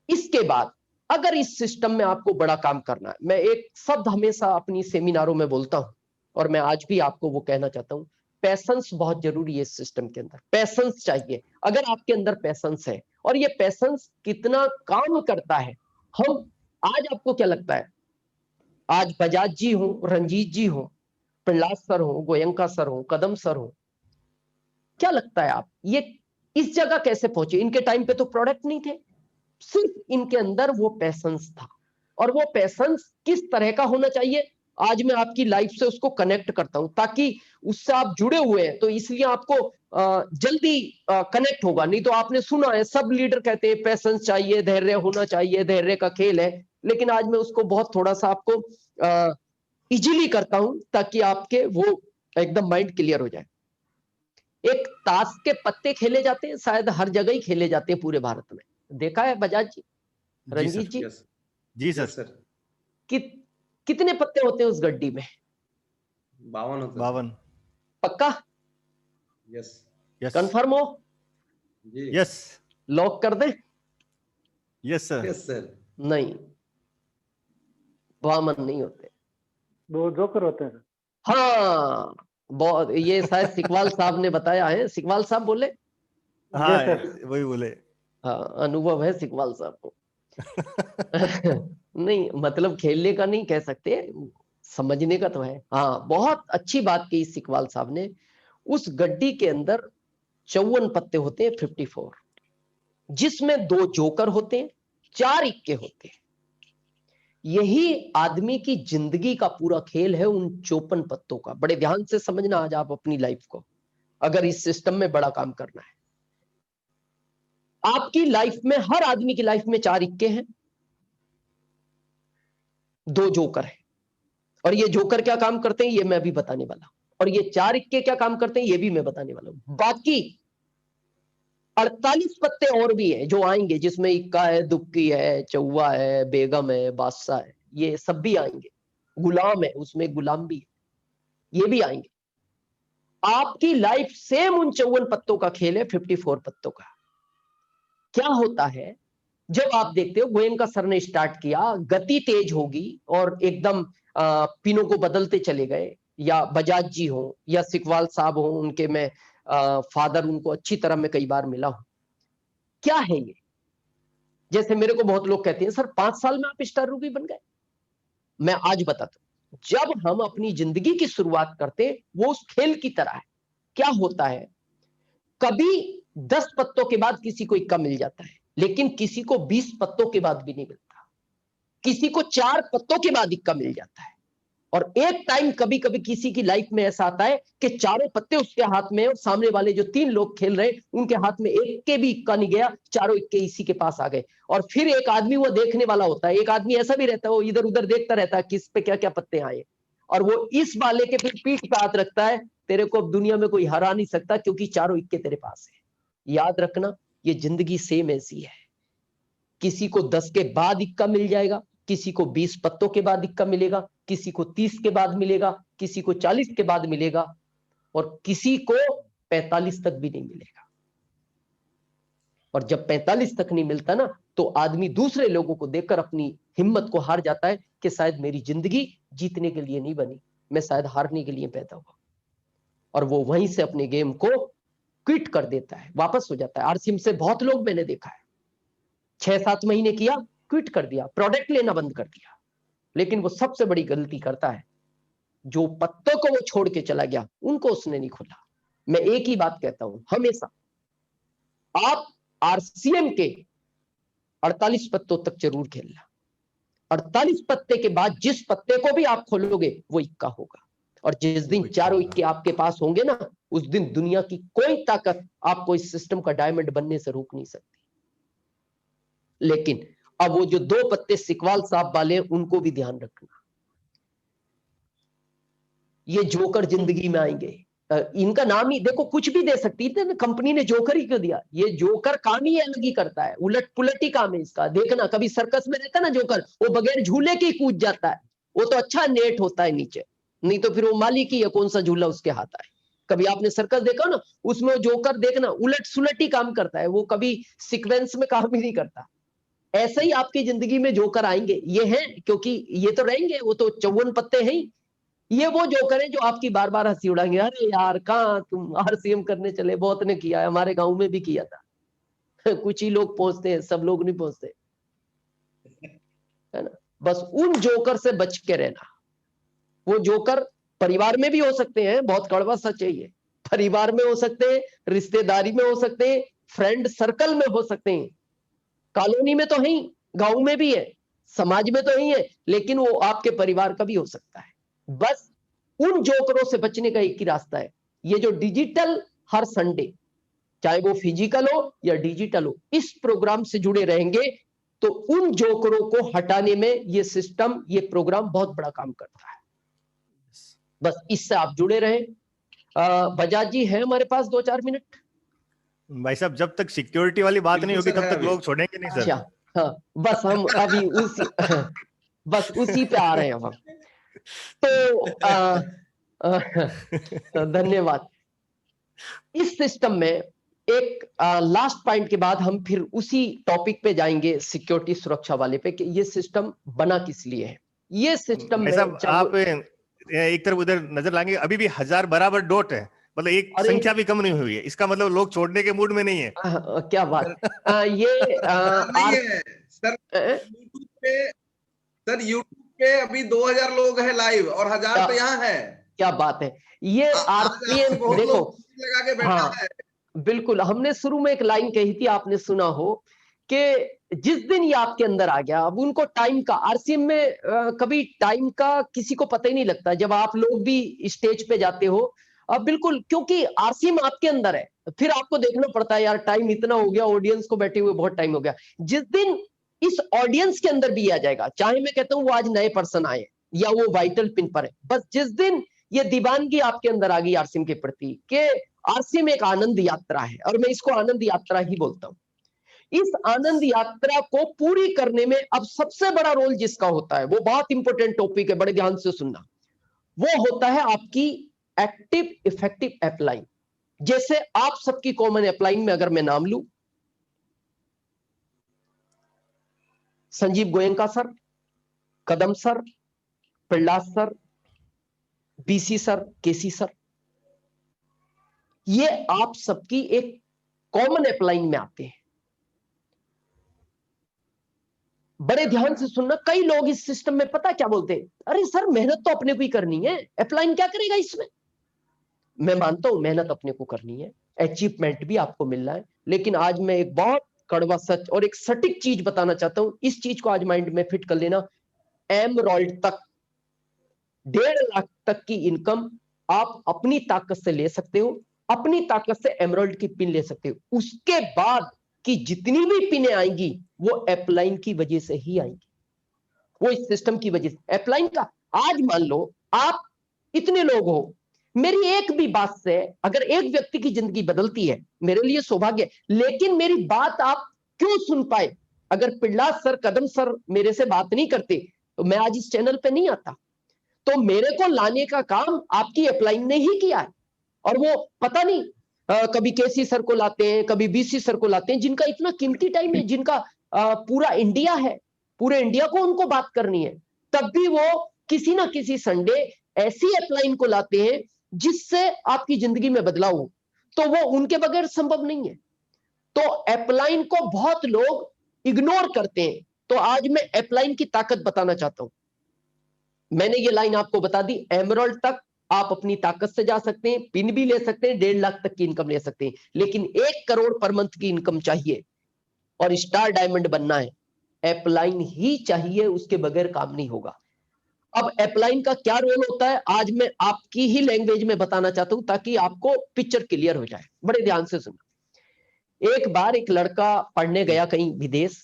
इसके बाद अगर इस सिस्टम में आपको बड़ा काम करना है, मैं एक शब्द हमेशा अपनी सेमिनारों में बोलता हूं और मैं आज भी आपको वो कहना चाहता हूं, पैशंस बहुत जरूरी है इस सिस्टम के अंदर। पैशंस चाहिए। अगर आपके अंदर पैशंस है, और ये पैशंस कितना काम करता है, हम आज आपको क्या लगता है, आज बजाज जी हो, रंजीत जी हो, प्रहलाद सर हो, गोयंका सर हो, कदम सर हो, क्या लगता है आप ये इस जगह कैसे पहुंचे? इनके टाइम पे तो प्रोडक्ट नहीं थे, सिर्फ इनके अंदर वो पैशंस था। और वो पैशंस किस तरह का होना चाहिए, आज मैं आपकी लाइफ से उसको कनेक्ट करता हूं, ताकि उससे आप जुड़े हुए हैं तो इसलिए आपको जल्दी कनेक्ट होगा। नहीं तो आपने सुना है सब लीडर कहते हैं पैशंस चाहिए, धैर्य होना चाहिए, धैर्य का खेल है। लेकिन आज मैं उसको बहुत थोड़ा सा आपको इजीली करता हूं ताकि आपके वो एकदम माइंड क्लियर हो जाए। एक ताश के पत्ते खेले जाते हैं, शायद हर जगह ही खेले जाते हैं पूरे भारत में, देखा है बजाज जी, रंजीत जी? जी सर। कितने पत्ते होते हैं उस गड्डी में? 52 होते हैं। 52। पक्का? यस यस कंफर्म हो? जी यस लॉक कर दें? Yes sir. Yes sir. नहीं, 52 नहीं होते। 2 जोकर होते हैं। हाँ, बहुत, ये शायद सिकवाल साहब ने बताया है। सिकवाल साहब बोले? हाँ Yes, sir. वही बोले। हाँ, अनुभव है सिकवाल साहब को। नहीं मतलब खेलने का नहीं कह सकते, समझने का तो है। हाँ, बहुत अच्छी बात की सिकवाल साहब ने। उस गड्डी के अंदर 54 पत्ते होते हैं, 54, जिसमें 2 जोकर होते हैं, 4 इक्के होते हैं। यही आदमी की जिंदगी का पूरा खेल है, उन 54 पत्तों का। बड़े ध्यान से समझना आज आप अपनी लाइफ को, अगर इस सिस्टम में बड़ा काम करना है। आपकी लाइफ में, हर आदमी की लाइफ में 4 इक्के हैं, 2 जोकर हैं। और ये जोकर क्या काम करते हैं ये मैं भी बताने वाला हूं, और ये 4 इक्के क्या काम करते हैं ये भी मैं बताने वाला हूं। बाकी 48 पत्ते और भी हैं जो आएंगे, जिसमें इक्का है, दुक्की है, चौवा है, बेगम है, बादशाह है, ये सब भी आएंगे। गुलाम है, उसमें गुलाम भी है, ये भी आएंगे। आपकी लाइफ सेम उन 54 पत्तों का खेल है, 54 पत्तों का। क्या होता है जब आप देखते हो गोयनका सर ने स्टार्ट किया, गति तेज होगी और एकदम पिनों को बदलते चले गए, या बजाज जी हो या सिकवाल साहब हो, उनके मैं फादर, उनको अच्छी तरह मैं कई बार मिला हूं। क्या है ये? जैसे मेरे को बहुत लोग कहते हैं सर 5 साल में आप स्टार रूबी बन गए। मैं आज बताता हूं, जब हम अपनी जिंदगी की शुरुआत करते वो उस खेल की तरह है। क्या होता है, कभी 10 पत्तों के बाद किसी को इक्का मिल जाता है, लेकिन किसी को 20 पत्तों के बाद भी नहीं मिलता, किसी को 4 पत्तों के बाद इक्का मिल जाता है। और एक टाइम कभी कभी किसी की लाइफ में ऐसा आता है कि चारों पत्ते उसके हाथ में, और सामने वाले जो 3 लोग खेल रहे उनके हाथ में एक के भी इक्का नहीं गया, चारों इक्के इसी के पास आ गए। और फिर एक आदमी वो देखने वाला होता है, एक आदमी ऐसा भी रहता है वो इधर उधर देखता रहता है किस पे क्या क्या पत्ते आए, और वो इस वाले के फिर पीठ पे हाथ रखता है, तेरे को अब दुनिया में कोई हरा नहीं सकता क्योंकि चारों इक्के तेरे पास है। याद रखना, ये जिंदगी सेम ऐसी है। किसी को 10 के बाद इक्का मिल जाएगा, किसी को 20 पत्तों के बाद इक्का मिलेगा, किसी को 30 के बाद मिलेगा, किसी को 40 के बाद मिलेगा, और किसी को 45 तक भी नहीं मिलेगा। और जब 45 तक नहीं मिलता ना, तो आदमी दूसरे लोगों को देखकर अपनी हिम्मत को हार जाता है कि शायद मेरी जिंदगी जीतने के लिए नहीं बनी, मैं शायद हारने के लिए पैदा हुआ। और वो वहीं से अपने गेम को क्विट कर देता है, वापस हो जाता है। आरसीएम से बहुत लोग मैंने देखा है, 6-7 महीने किया, क्विट कर दिया, प्रोडक्ट लेना बंद कर दिया। लेकिन वो सबसे बड़ी गलती करता है, जो पत्तों को वो छोड़ के चला गया उनको उसने नहीं खोला। मैं एक ही बात कहता हूं, हमेशा आप आरसीएम के 48 पत्तों तक जरूर खेलना। 48 पत्ते के बाद जिस पत्ते को भी आप खोलोगे वो इक्का होगा, और जिस दिन चारों इक्के आपके पास होंगे ना, उस दिन दुनिया की कोई ताकत आपको इस सिस्टम का डायमंड बनने से रोक नहीं सकती। लेकिन अब वो जो 2 पत्ते सिकवाल साहब वाले, उनको भी ध्यान रखना, ये जोकर जिंदगी में आएंगे। इनका नाम ही देखो, कुछ भी दे सकती थी ना, कंपनी ने जोकर ही क्यों दिया? ये जोकर काम ही अलग ही करता है, उलट पुलट ही काम है इसका। देखना, कभी सर्कस में रहता ना जोकर, वो बगैर झूले के ही कूद जाता है, वो तो अच्छा नेट होता है नीचे, नहीं तो फिर वो मालिक ही है, कौन सा झूला उसके हाथ आए। कभी आपने सर्कस देखा ना, उसमें जोकर देखना उलट सुलट ही काम करता है, वो कभी सीक्वेंस में काम ही नहीं करता। ऐसा ही आपकी जिंदगी में जोकर आएंगे, ये हैं क्योंकि ये तो रहेंगे, वो तो 54 पत्ते हैं ही। ये वो जोकर है जो आपकी बार बार हंसी उड़ाएंगे, अरे यार कहाँ तुम आरसीएम करने चले, बहुत ने किया है, हमारे गांव में भी किया था। कुछ ही लोग पहुंचते हैं, सब लोग नहीं पहुंचते, है ना। बस उन जोकर से बच के रहना। वो जोकर परिवार में भी हो सकते हैं, बहुत कड़वा सच है ये, परिवार में हो सकते हैं, रिश्तेदारी में हो सकते हैं, फ्रेंड सर्कल में हो सकते हैं, कॉलोनी में तो है ही, गांव में भी है, समाज में तो ही है, लेकिन वो आपके परिवार का भी हो सकता है। बस उन जोकरों से बचने का एक ही रास्ता है, ये जो डिजिटल हर संडे, चाहे वो फिजिकल हो या डिजिटल हो, इस प्रोग्राम से जुड़े रहेंगे तो उन जोकरों को हटाने में ये सिस्टम, ये प्रोग्राम बहुत बड़ा काम करता है। बस इससे आप जुड़े रहें। बजाज जी है हमारे पास 2-4 मिनट? भाई साहब, जब तक सिक्योरिटी वाली बात नहीं होगी तब तक लोग छोड़ेंगे नहीं सर। अच्छा, हाँ, बस हम अभी उसी बस उसी पे आ रहे हैं हम। तो धन्यवाद। इस सिस्टम में एक लास्ट पॉइंट के बाद हम फिर उसी टॉपिक पे जाएंगे, सिक्योरिटी सुरक्षा वाले पे, कि ये सिस्टम बना किस लिए है। ये सिस्टम में आप एक तरफ उधर नजर लाएंगे, अभी भी 1000 बराबर डॉट है, मतलब एक संख्या भी कम नहीं हुई है, इसका मतलब लोग छोड़ने के मूड में नहीं है। क्या बात। ये नहीं है सर, यूट्यूब पे, सर यूट्यूब पे अभी 2000 लोग हैं लाइव और 1000 तो यहाँ है। क्या बात है। ये आरपीएम देखो, लगा के बैठा है। बिल्कुल, हमने शुरू में एक लाइन कही थी, आपने सुना हो, कि जिस दिन ये आपके अंदर आ गया, अब उनको टाइम का, आरसीएम में कभी टाइम का किसी को पता ही नहीं लगता, जब आप लोग भी स्टेज पे जाते हो, अब बिल्कुल, क्योंकि आरसीएम आपके अंदर है, फिर आपको देखना पड़ता है यार टाइम इतना हो गया, ऑडियंस को बैठे हुए बहुत टाइम हो गया। जिस दिन इस ऑडियंस के अंदर भी आ जाएगा, चाहे मैं कहता हूं वो आज नए पर्सन आए या वो वाइटल पिन पर है, बस जिस दिन ये दीवानगी आपके अंदर आ गई आरसीएम के प्रति, कि आरसीएम एक आनंद यात्रा है, और मैं इसको आनंद यात्रा ही बोलता हूं। इस आनंद यात्रा को पूरी करने में अब सबसे बड़ा रोल जिसका होता है, वो बहुत इंपॉर्टेंट टॉपिक है, बड़े ध्यान से सुनना, वो होता है आपकी एक्टिव इफेक्टिव अपलाइन। जैसे आप सबकी कॉमन अपलाइन में अगर मैं नाम लूं, Sanjeev Goenka sir, Kadam sir, Prahlad sir, BC sir, KC sir, ये आप सबकी एक कॉमन अपलाइन में आते हैं। बड़े ध्यान से सुनना, कई लोग इस सिस्टम में पता क्या बोलते हैं, अरे सर मेहनत तो अपने को ही करनी है, अपलाइन क्या करेगा इसमें। मैं मानता हूं मेहनत अपने को करनी है, अचीवमेंट भी आपको मिल रहा है, लेकिन आज मैं एक बहुत कड़वा सच और एक सटीक चीज बताना चाहता हूं, इस चीज को आज माइंड में फिट कर लेना। एमरॉल्ड तक 1.5 लाख तक की इनकम आप अपनी ताकत से ले सकते हो, अपनी ताकत से एमरॉल्ड की पिन ले सकते हो। उसके बाद की जितनी भी पिनें आएंगी वो अपलाइन की वजह से ही आएंगी, वो इस सिस्टम की वजह से। अपलाइन का आज मान लो आप इतने लोग हो, मेरी एक भी बात से अगर एक व्यक्ति की जिंदगी बदलती है, मेरे लिए सौभाग्य है, लेकिन मेरी बात आप क्यों सुन पाए। अगर प्रहलाद सर, कदम सर मेरे से बात नहीं करते तो मैं आज इस चैनल पे नहीं आता। तो मेरे को लाने का काम आपकी अपलाइन ने ही किया है, और वो पता नहीं कभी केसी सर को लाते हैं, कभी बीसी सर को लाते हैं, जिनका इतना कीमती टाइम है, जिनका पूरा इंडिया है, पूरे इंडिया को उनको बात करनी है, तब भी वो किसी ना किसी संडे ऐसी अपलाइन को लाते हैं जिससे आपकी जिंदगी में बदलाव हो, तो वो उनके बगैर संभव नहीं है। तो अपलाइन को बहुत लोग इग्नोर करते हैं, तो आज मैं अपलाइन की ताकत बताना चाहता हूं। मैंने ये लाइन आपको बता दी, एमरल्ड तक आप अपनी ताकत से जा सकते हैं, पिन भी ले सकते हैं, 1.5 लाख तक की इनकम ले सकते हैं, लेकिन 1 करोड़ पर मंथ की इनकम चाहिए और स्टार डायमंड बनना है, अपलाइन ही चाहिए, उसके बगैर काम नहीं होगा। अब अपलाइन का क्या रोल होता है आज मैं आपकी ही लैंग्वेज में बताना चाहता हूं, ताकि आपको पिक्चर क्लियर हो जाए। बड़े ध्यान से सुनना। एक बार एक लड़का पढ़ने गया कहीं विदेश,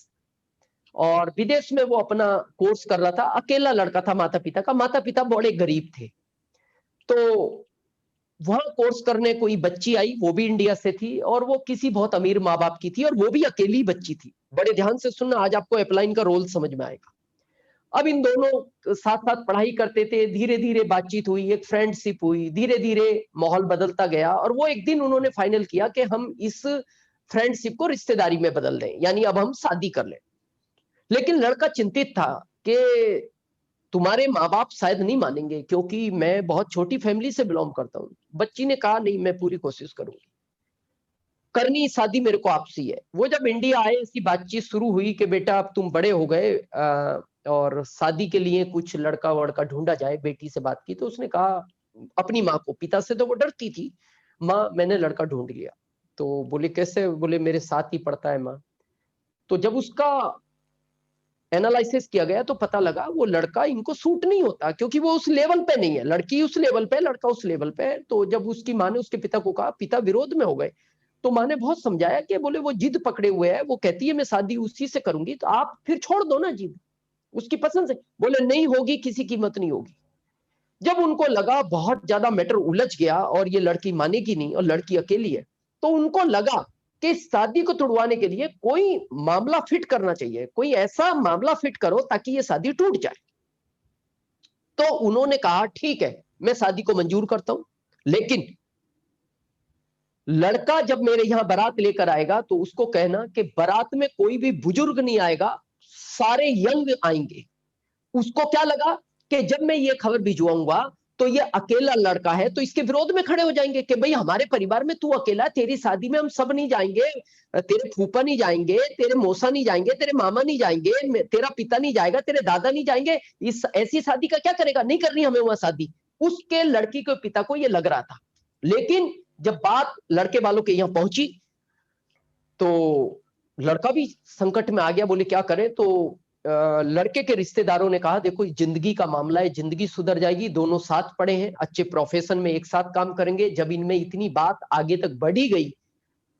और विदेश में वो अपना कोर्स कर रहा था, अकेला लड़का था, माता पिता बड़े गरीब थे। तो वहां कोर्स करने कोई बच्ची आई, वो भी इंडिया से थी, और वो किसी बहुत अमीर माँ बाप की थी, और वो भी अकेली बच्ची थी। बड़े ध्यान से सुनना, आज आपको अपलाइन का रोल समझ में आएगा। अब इन दोनों साथ साथ पढ़ाई करते थे, धीरे धीरे बातचीत हुई, एक फ्रेंडशिप हुई, धीरे धीरे माहौल बदलता गया और वो एक दिन उन्होंने फाइनल किया कि हम इस फ्रेंडशिप को रिश्तेदारी में बदल दें, यानी अब हम शादी कर लें। लेकिन लड़का चिंतित था कि तुम्हारे माँ बाप शायद नहीं मानेंगे क्योंकि मैं बहुत छोटी फैमिली से बिलोंग करता हूँ। बच्ची ने कहा नहीं, मैं पूरी कोशिश करूंगी, करनी शादी मेरे को आपसी है। वो जब इंडिया आए, इसकी बातचीत शुरू हुई कि बेटा अब तुम बड़े हो गए और शादी के लिए कुछ लड़का वड़का ढूंढा जाए। बेटी से बात की तो उसने कहा अपनी माँ को, पिता से तो वो डरती थी, माँ मैंने लड़का ढूंढ लिया। तो बोले कैसे? बोले मेरे साथ ही पढ़ता है माँ। तो जब उसका एनालिसिस किया गया तो पता लगा वो लड़का इनको सूट नहीं होता क्योंकि वो उस लेवल पे नहीं है, लड़की उस लेवल पे, लड़का उस लेवल पे है। तो जब उसकी माँ ने उसके पिता को कहा, पिता विरोध में हो गए। तो माँ ने बहुत समझाया कि बोले वो जिद पकड़े हुए है, वो कहती है मैं शादी उसी से करूंगी, तो आप फिर छोड़ दो ना जिद, उसकी पसंद से। बोले नहीं होगी, किसी कीमत नहीं होगी। जब उनको लगा बहुत ज्यादा मैटर उलझ गया और ये लड़की मानेगी नहीं और लड़की अकेली है, तो उनको लगा कि इस शादी को तुड़वाने के लिए कोई मामला फिट करना चाहिए, कोई ऐसा मामला फिट करो ताकि ये शादी टूट जाए। तो उन्होंने कहा ठीक है, मैं शादी को मंजूर करता हूं, लेकिन लड़का जब मेरे यहां बारात लेकर आएगा तो उसको कहना कि बारात में कोई भी बुजुर्ग नहीं आएगा, सारे यंग आएंगे। उसको क्या लगा कि जब मैं ये खबर भिजवाऊंगा तो ये अकेला लड़का है तो इसके विरोध में खड़े हो जाएंगे कि भाई हमारे परिवार में तू अकेला, तेरी शादी में हम सब नहीं जाएंगे, तेरे फूफा नहीं जाएंगे, तेरे मौसा नहीं जाएंगे, तेरे मामा नहीं जाएंगे, तेरा पिता नहीं जाएगा, तेरे दादा नहीं जाएंगे, इस ऐसी शादी का क्या करेगा? नहीं करनी हमें वहां शादी। उसके लड़की के पिता को ये लग रहा था। लेकिन जब बात लड़के वालों के यहाँ पहुंची तो लड़का भी संकट में आ गया। बोले क्या करें? तो लड़के के रिश्तेदारों ने कहा देखो जिंदगी का मामला है, जिंदगी सुधर जाएगी, दोनों साथ पढ़े हैं, अच्छे प्रोफेशन में एक साथ काम करेंगे। जब इनमें इतनी बात आगे तक बढ़ी गई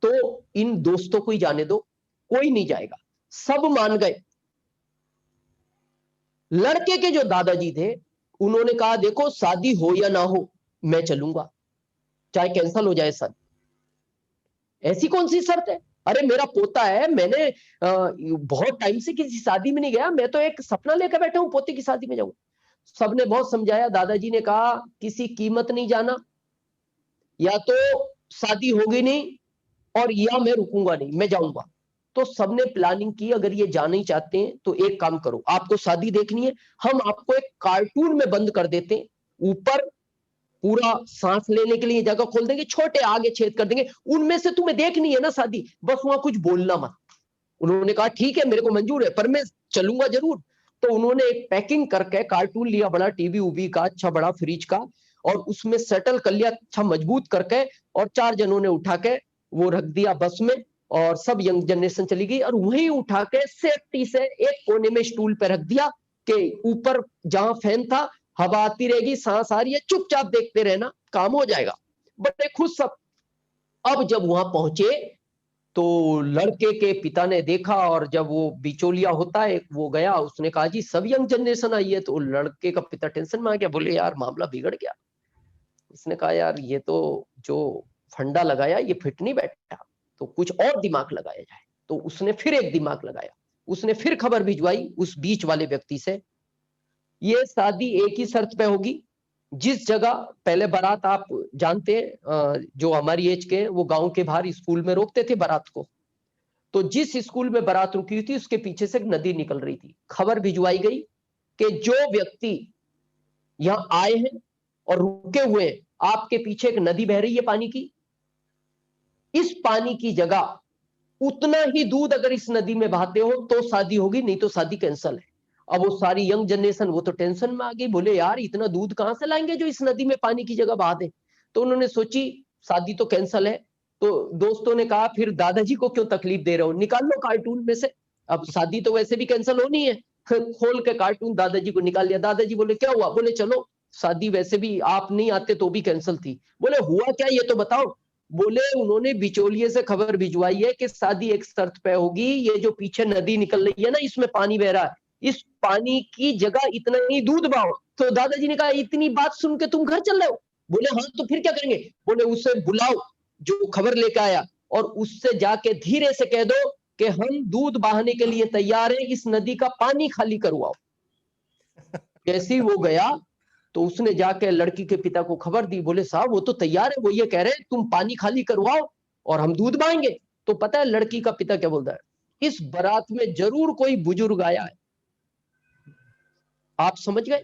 तो इन दोस्तों को ही जाने दो, कोई नहीं जाएगा। सब मान गए। लड़के के जो दादाजी थे उन्होंने कहा देखो शादी हो या ना हो मैं चलूंगा, चाहे कैंसिल हो जाए शादी। ऐसी कौन सी शर्त है? अरे मेरा पोता है, मैंने बहुत टाइम से किसी शादी में नहीं गया, मैं तो एक सपना लेकर बैठा हूं पोते की शादी में जाऊं। सबने बहुत समझाया। दादाजी ने कहा किसी कीमत नहीं जाना, या तो शादी होगी नहीं और या मैं रुकूंगा नहीं, मैं जाऊंगा। तो सबने प्लानिंग की, अगर ये जाना ही चाहते हैं तो एक काम करो, आपको शादी देखनी है, हम आपको एक कार्टून में बंद कर देते हैं, ऊपर पूरा सांस लेने के लिए जगह खोल देंगे, छोटे आगे छेद कर देंगे, उनमें से तुम्हें देखनी है ना शादी, बस वहां कुछ बोलना मत। उन्होंने कहा ठीक है मेरे को मंजूर है, पर मैं चलूंगा जरूर। तो उन्होंने एक पैकिंग करके कार्टून लिया, बड़ा टीवी उवी का, अच्छा बड़ा फ्रिज का, और उसमें सेटल कर लिया अच्छा मजबूत करके, और 4 जनों ने उठा के वो रख दिया बस में, और सब यंग जनरेशन चली गई। और वहीं उठा के सेफ्टी से एक कोने में स्टूल पे रख दिया कि ऊपर जहां फैन था हवा आती रहेगी, सांस आ रही है, चुपचाप देखते रहना, काम हो जाएगा। बड़े खुश सब। अब जब वहां पहुंचे तो लड़के के पिता ने देखा, और जब वो बिचौलिया होता है वो गया, उसने कहा जी सब यंग जनरेशन आई है। तो लड़के का पिता टेंशन में आ गया, बोले यार मामला बिगड़ गया। उसने कहा यार ये तो जो फंडा लगाया ये फिट नहीं बैठा, तो कुछ और दिमाग लगाया जाए। तो उसने फिर एक दिमाग लगाया, उसने फिर खबर भिजवाई उस बीच वाले व्यक्ति से, ये शादी एक ही शर्त पे होगी, जिस जगह पहले बारात आप जानते हैं जो हमारी एज के हैं वो गांव के बाहर स्कूल में रोकते थे बारात को, तो जिस स्कूल में बारात रुकी हुई थी उसके पीछे से एक नदी निकल रही थी। खबर भिजवाई गई कि जो व्यक्ति यहां आए हैं और रुके हुए हैं, आपके पीछे एक नदी बह रही है पानी की, इस पानी की जगह उतना ही दूध अगर इस नदी में बहाते हो तो शादी होगी, नहीं तो शादी कैंसल है। अब वो सारी यंग जनरेशन वो तो टेंशन में आ गई, बोले यार इतना दूध कहां से लाएंगे जो इस नदी में पानी की जगह बहा दे। तो उन्होंने सोची शादी तो कैंसल है। तो दोस्तों ने कहा फिर दादाजी को क्यों तकलीफ दे रहे हो, निकाल लो कार्टून में से, अब शादी तो वैसे भी कैंसिल होनी है। खोल के कार्टून दादाजी को निकाल लिया। दादाजी बोले क्या हुआ? बोले चलो शादी वैसे भी आप नहीं आते तो भी कैंसिल थी। बोले हुआ क्या ये तो बताओ। बोले उन्होंने बिचौलिए से खबर भिजवाई है कि शादी एक शर्त पे होगी, ये जो पीछे नदी निकल रही है ना इसमें पानी बह रहा है, इस पानी की जगह इतना ही दूध बहाओ। तो दादाजी ने कहा इतनी बात सुन के तुम घर चल रहे हो? बोले हाँ तो फिर क्या करेंगे? बोले उसे बुलाओ जो खबर लेकर आया, और उससे जाके धीरे से कह दो कि हम दूध बहाने के लिए तैयार हैं, इस नदी का पानी खाली करवाओ। जैसे ही वो गया तो उसने जाके लड़की के पिता को खबर दी, बोले साहब वो तो तैयार है, वो ये कह रहे हैं तुम पानी खाली करवाओ और हम दूध पाएंगे। तो पता है लड़की का पिता क्या बोलता है, इस बारात में जरूर कोई बुजुर्ग आया है। आप समझ गए,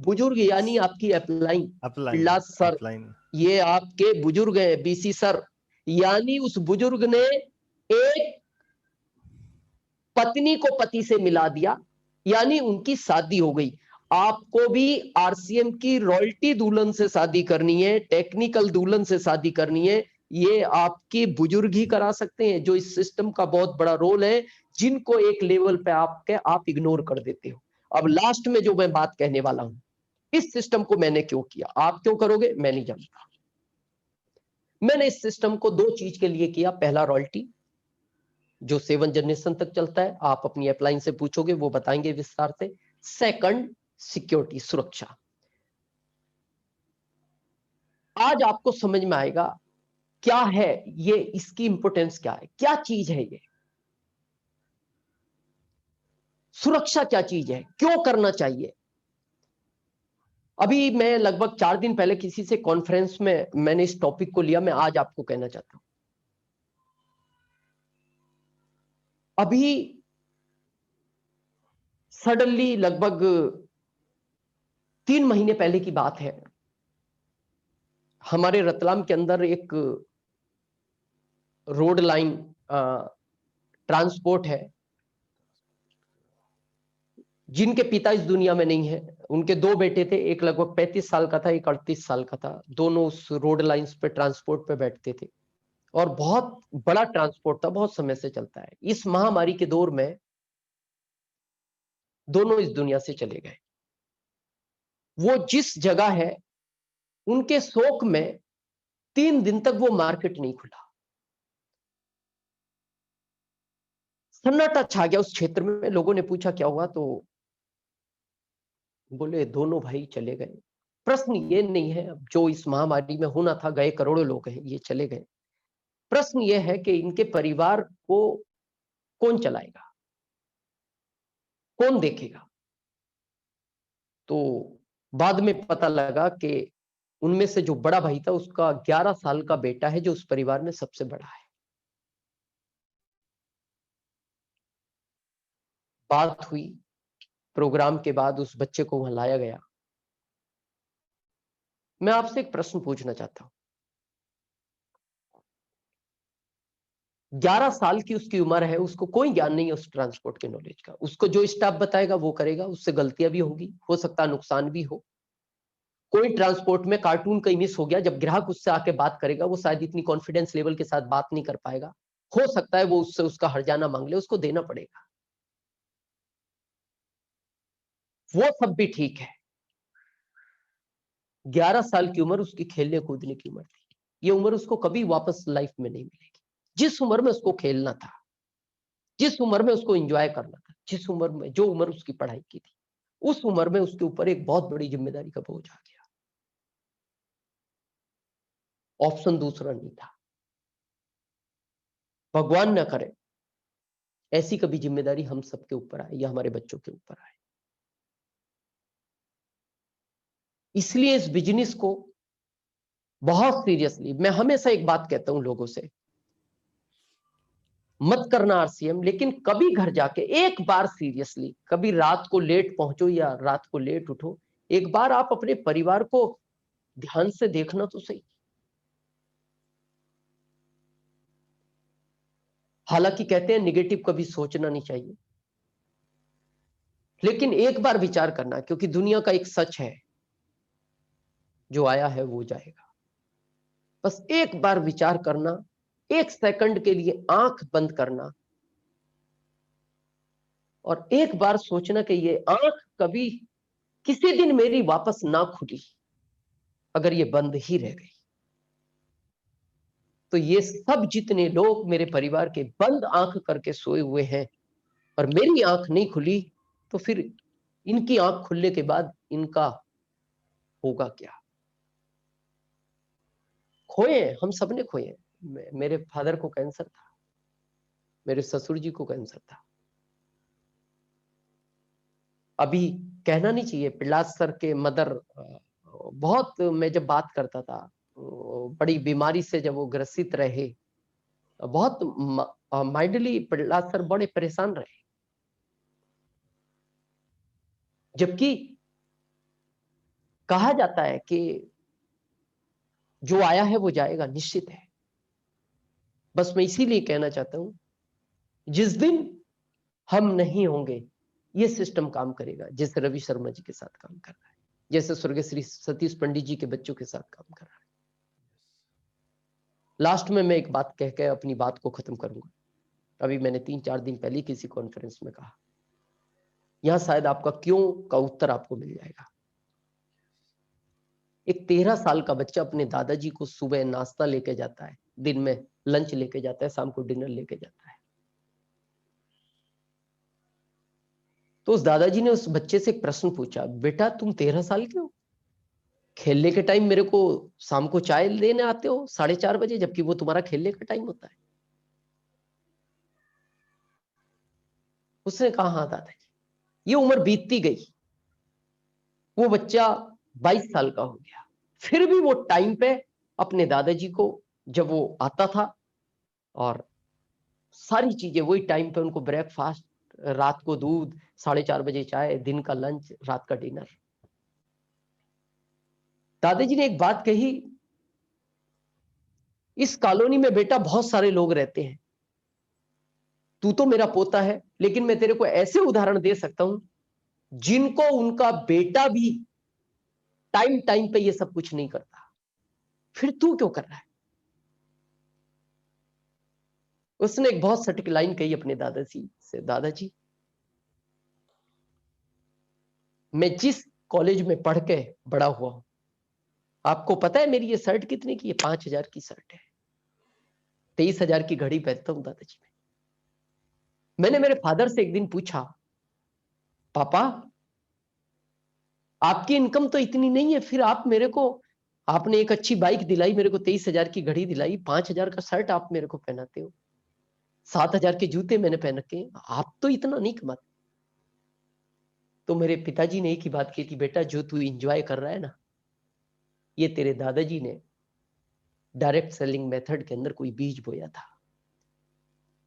बुजुर्ग यानी आपकी अपलाइन, अपलाइन सर अपलाइन ये आपके बुजुर्ग है, बीसी सर, यानी उस बुजुर्ग ने एक पत्नी को पति से मिला दिया, यानी उनकी शादी हो गई। आपको भी आरसीएम की रॉयल्टी दुल्हन से शादी करनी है, टेक्निकल दुल्हन से शादी करनी है, ये आपके बुजुर्ग ही करा सकते हैं, जो इस सिस्टम का बहुत बड़ा रोल है, जिनको एक लेवल पे आप इग्नोर कर देते हो। अब लास्ट में जो मैं बात कहने वाला हूं, इस सिस्टम को मैंने क्यों किया, आप क्यों करोगे मैं नहीं जानता। मैंने इस सिस्टम को 2 चीज के लिए किया। पहला रॉयल्टी, जो 7 जनरेशन तक चलता है, आप अपनी अपलाइन से पूछोगे वो बताएंगे विस्तार से। सेकंड, सिक्योरिटी, सुरक्षा। आज आपको समझ में आएगा क्या है ये, इसकी इंपोर्टेंस क्या है, क्या चीज है ये, सुरक्षा क्या चीज है, क्यों करना चाहिए। अभी मैं लगभग 4 दिन पहले किसी से कॉन्फ्रेंस में मैंने इस टॉपिक को लिया, मैं आज आपको कहना चाहता हूं। अभी सडनली लगभग 3 महीने पहले की बात है, हमारे रतलाम के अंदर एक रोड लाइन ट्रांसपोर्ट है, जिनके पिता इस दुनिया में नहीं है। उनके 2 बेटे थे, एक लगभग 35 साल का था, एक 38 साल का था। दोनों उस रोड लाइंस पे ट्रांसपोर्ट पे बैठते थे और बहुत बड़ा ट्रांसपोर्ट था, बहुत समय से चलता है। इस महामारी के दौर में दोनों इस दुनिया से चले गए। वो जिस जगह है, उनके शोक में 3 दिन तक वो मार्केट नहीं खुला, सन्नाटा छा गया उस क्षेत्र में। लोगों ने पूछा क्या हुआ, तो बोले दोनों भाई चले गए। प्रश्न ये नहीं है अब जो इस महामारी में होना था, गए करोड़ों लोग हैं, ये चले गए। प्रश्न ये है कि इनके परिवार को कौन चलाएगा, कौन देखेगा। तो बाद में पता लगा कि उनमें से जो बड़ा भाई था, उसका 11 साल का बेटा है, जो उस परिवार में सबसे बड़ा है। बात हुई, प्रोग्राम के बाद उस बच्चे को वहां लाया गया। मैं आपसे एक प्रश्न पूछना चाहता हूं, 11 साल की उसकी उम्र है, उसको कोई ज्ञान नहीं है उस ट्रांसपोर्ट के नॉलेज का। उसको जो स्टाफ बताएगा वो करेगा, उससे गलतियां भी होंगी, हो सकता है नुकसान भी हो। कोई ट्रांसपोर्ट में कार्टून कहीं मिस हो गया, जब ग्राहक उससे आके बात करेगा, वो शायद इतनी कॉन्फिडेंस लेवल के साथ बात नहीं कर पाएगा। हो सकता है वो उससे उसका हर्जाना मांग ले, उसको देना पड़ेगा। वो सब भी ठीक है। 11 साल की उम्र उसकी खेलने कूदने की उम्र थी। ये उम्र उसको कभी वापस लाइफ में नहीं मिलेगी। जिस उम्र में उसको खेलना था, जिस उम्र में उसको एंजॉय करना था, जिस उम्र में, जो उम्र उसकी पढ़ाई की थी, उस उम्र में उसके ऊपर एक बहुत बड़ी जिम्मेदारी का बोझ आ गया। ऑप्शन दूसरा नहीं था। भगवान न करे ऐसी कभी जिम्मेदारी हम सबके ऊपर आए या हमारे बच्चों के ऊपर आए। इसलिए इस बिजनेस को बहुत सीरियसली, मैं हमेशा एक बात कहता हूं लोगों से, मत करना आरसीएम, लेकिन कभी घर जाके एक बार सीरियसली, कभी रात को लेट पहुंचो या रात को लेट उठो, एक बार आप अपने परिवार को ध्यान से देखना तो सही। हालांकि कहते हैं निगेटिव कभी सोचना नहीं चाहिए, लेकिन एक बार विचार करना, क्योंकि दुनिया का एक सच है, जो आया है वो जाएगा। बस एक बार विचार करना, 1 सेकंड के लिए आंख बंद करना और एक बार सोचना कि ये आंख कभी किसी दिन मेरी वापस ना खुली, अगर ये बंद ही रह गई, तो ये सब जितने लोग मेरे परिवार के बंद आंख करके सोए हुए हैं और मेरी आंख नहीं खुली, तो फिर इनकी आंख खुलने के बाद इनका होगा क्या। खोए, हम सबने खोए। मेरे फादर को कैंसर था, मेरे ससुर जी को कैंसर था। अभी कहना नहीं चाहिए, पिल्लास सर के मदर बहुत, मैं जब बात करता था बड़ी बीमारी से जब वो ग्रसित रहे, बहुत माइंडली पिल्लास सर बड़े परेशान रहे, जबकि कहा जाता है कि जो आया है वो जाएगा, निश्चित है। बस मैं इसीलिए कहना चाहता हूं, जिस दिन हम नहीं होंगे ये सिस्टम काम करेगा, जैसे रवि शर्मा जी के साथ काम कर रहा है, जैसे स्वर्गीय श्री सतीश पंडित जी के बच्चों के साथ काम कर रहा है। लास्ट में मैं एक बात कह के अपनी बात को खत्म करूंगा। अभी मैंने 3-4 दिन पहले किसी कॉन्फ्रेंस में कहा, यहां शायद आपका क्यों का उत्तर आपको मिल जाएगा। एक 13 साल का बच्चा अपने दादाजी को सुबह नाश्ता लेके जाता है, दिन में लंच लेके जाता है, शाम को डिनर लेके जाता है। तो उस दादाजी ने उस बच्चे से एक प्रश्न पूछा, बेटा तुम 13 साल के हो, खेलने के टाइम मेरे को शाम को चाय लेने आते हो 4:30 बजे, जबकि वो तुम्हारा खेलने का टाइम होता है। उसने कहा हाँ दादाजी। ये उम्र बीतती गई, वो बच्चा 22 साल का हो गया, फिर भी वो टाइम पे अपने दादाजी को जब वो आता था और सारी चीजें वही टाइम पे, उनको ब्रेकफास्ट, रात को दूध, 4:30 बजे चाय, दिन का लंच, रात का डिनर। दादाजी ने एक बात कही, इस कॉलोनी में बेटा बहुत सारे लोग रहते हैं, तू तो मेरा पोता है, लेकिन मैं तेरे को ऐसे उदाहरण दे सकता हूं जिनको उनका बेटा भी टाइम टाइम पे ये सब कुछ नहीं करता, फिर तू क्यों कर रहा है। उसने एक बहुत सटीक लाइन कही अपने दादाजी से, दादाजी मैं जिस कॉलेज में पढ़ के बड़ा हुआ हूं, आपको पता है मेरी ये शर्ट कितने की है? 5,000 की शर्ट है, 23,000 की घड़ी पहनता हूं दादाजी में। मैंने मेरे फादर से एक दिन पूछा, पापा आपकी इनकम तो इतनी नहीं है, फिर आप मेरे को, आपने एक अच्छी बाइक दिलाई मेरे को, 23,000 की घड़ी दिलाई, 5,000 का शर्ट आप मेरे को पहनाते हो, 7,000 के जूते मैंने पहन रखे, आप तो इतना नहीं कमाते। तो मेरे पिताजी ने एक ही बात की थी, बेटा जो तू इंजॉय कर रहा है ना, ये तेरे दादाजी ने डायरेक्ट सेलिंग मेथड के अंदर कोई बीज बोया था,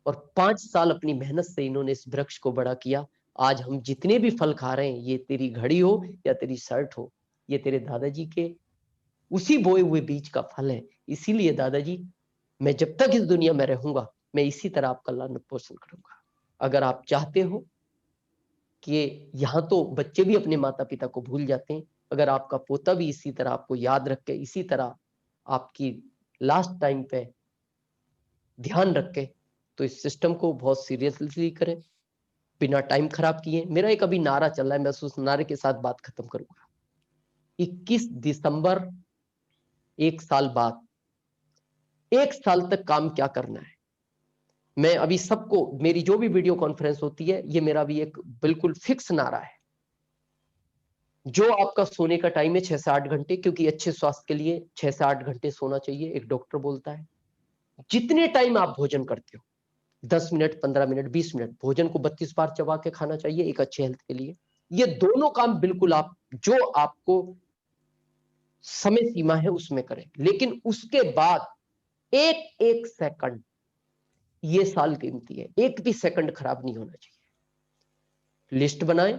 और 5 साल अपनी मेहनत से इन्होंने इस वृक्ष को बड़ा किया। आज हम जितने भी फल खा रहे हैं, ये तेरी घड़ी हो या तेरी शर्ट हो, ये तेरे दादाजी के उसी बोए हुए बीज का फल है। इसीलिए दादाजी, मैं जब तक इस दुनिया में रहूंगा, मैं इसी तरह आपका लालन पोषण करूंगा। अगर आप चाहते हो कि यहाँ तो बच्चे भी अपने माता पिता को भूल जाते हैं, अगर आपका पोता भी इसी तरह आपको याद रख के, इसी तरह आपकी लास्ट टाइम पे ध्यान रख के, तो इस सिस्टम को बहुत सीरियसली करें, बिना टाइम खराब किए। मेरा एक अभी नारा चल रहा है, मैं उस नारे के साथ बात खत्म करूंगा। 21 दिसंबर, 1 साल बाद, 1 साल तक काम क्या करना है। मैं अभी सबको, मेरी जो भी वीडियो कॉन्फ्रेंस होती है, ये मेरा भी एक बिल्कुल फिक्स नारा है, जो आपका सोने का टाइम है 6 से 8 घंटे, क्योंकि अच्छे स्वास्थ्य के लिए 6 से 8 घंटे सोना चाहिए, एक डॉक्टर बोलता है। जितने टाइम आप भोजन करते हो, 10 मिनट, 15 मिनट, 20 मिनट, भोजन को 32 बार चबा के खाना चाहिए एक अच्छे हेल्थ के लिए। ये दोनों काम बिल्कुल आप, जो आपको समय सीमा है उसमें करें, लेकिन उसके बाद एक एक सेकंड, ये साल कीमती है, एक भी सेकंड खराब नहीं होना चाहिए। लिस्ट बनाएं,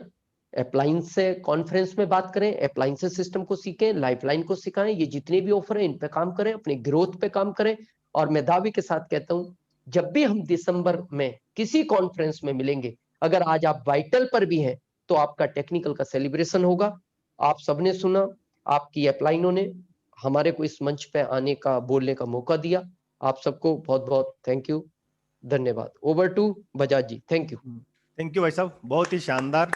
अप्लायंस से कॉन्फ्रेंस में बात करें, अप्लायंसेस सिस्टम को सीखें, लाइफलाइन को सिखाएं, ये जितने भी ऑफर हैं इन पे काम करें, अपने ग्रोथ पे काम करें। और मैं दावे के साथ कहता हूं, जब भी हम दिसंबर में किसी कॉन्फ्रेंस में मिलेंगे, अगर आज आप वाइटल पर भी हैं, तो आपका टेक्निकल का सेलिब्रेशन होगा। आप सबने सुना, आपकी अपलाइनों ने हमारे को इस मंच पे आने का, बोलने का मौका दिया। आप सबको बहुत बहुत थैंक यू, धन्यवाद। Over to Bajaj ji, thank you. Thank you भाई साहब, बहुत ही शानदार।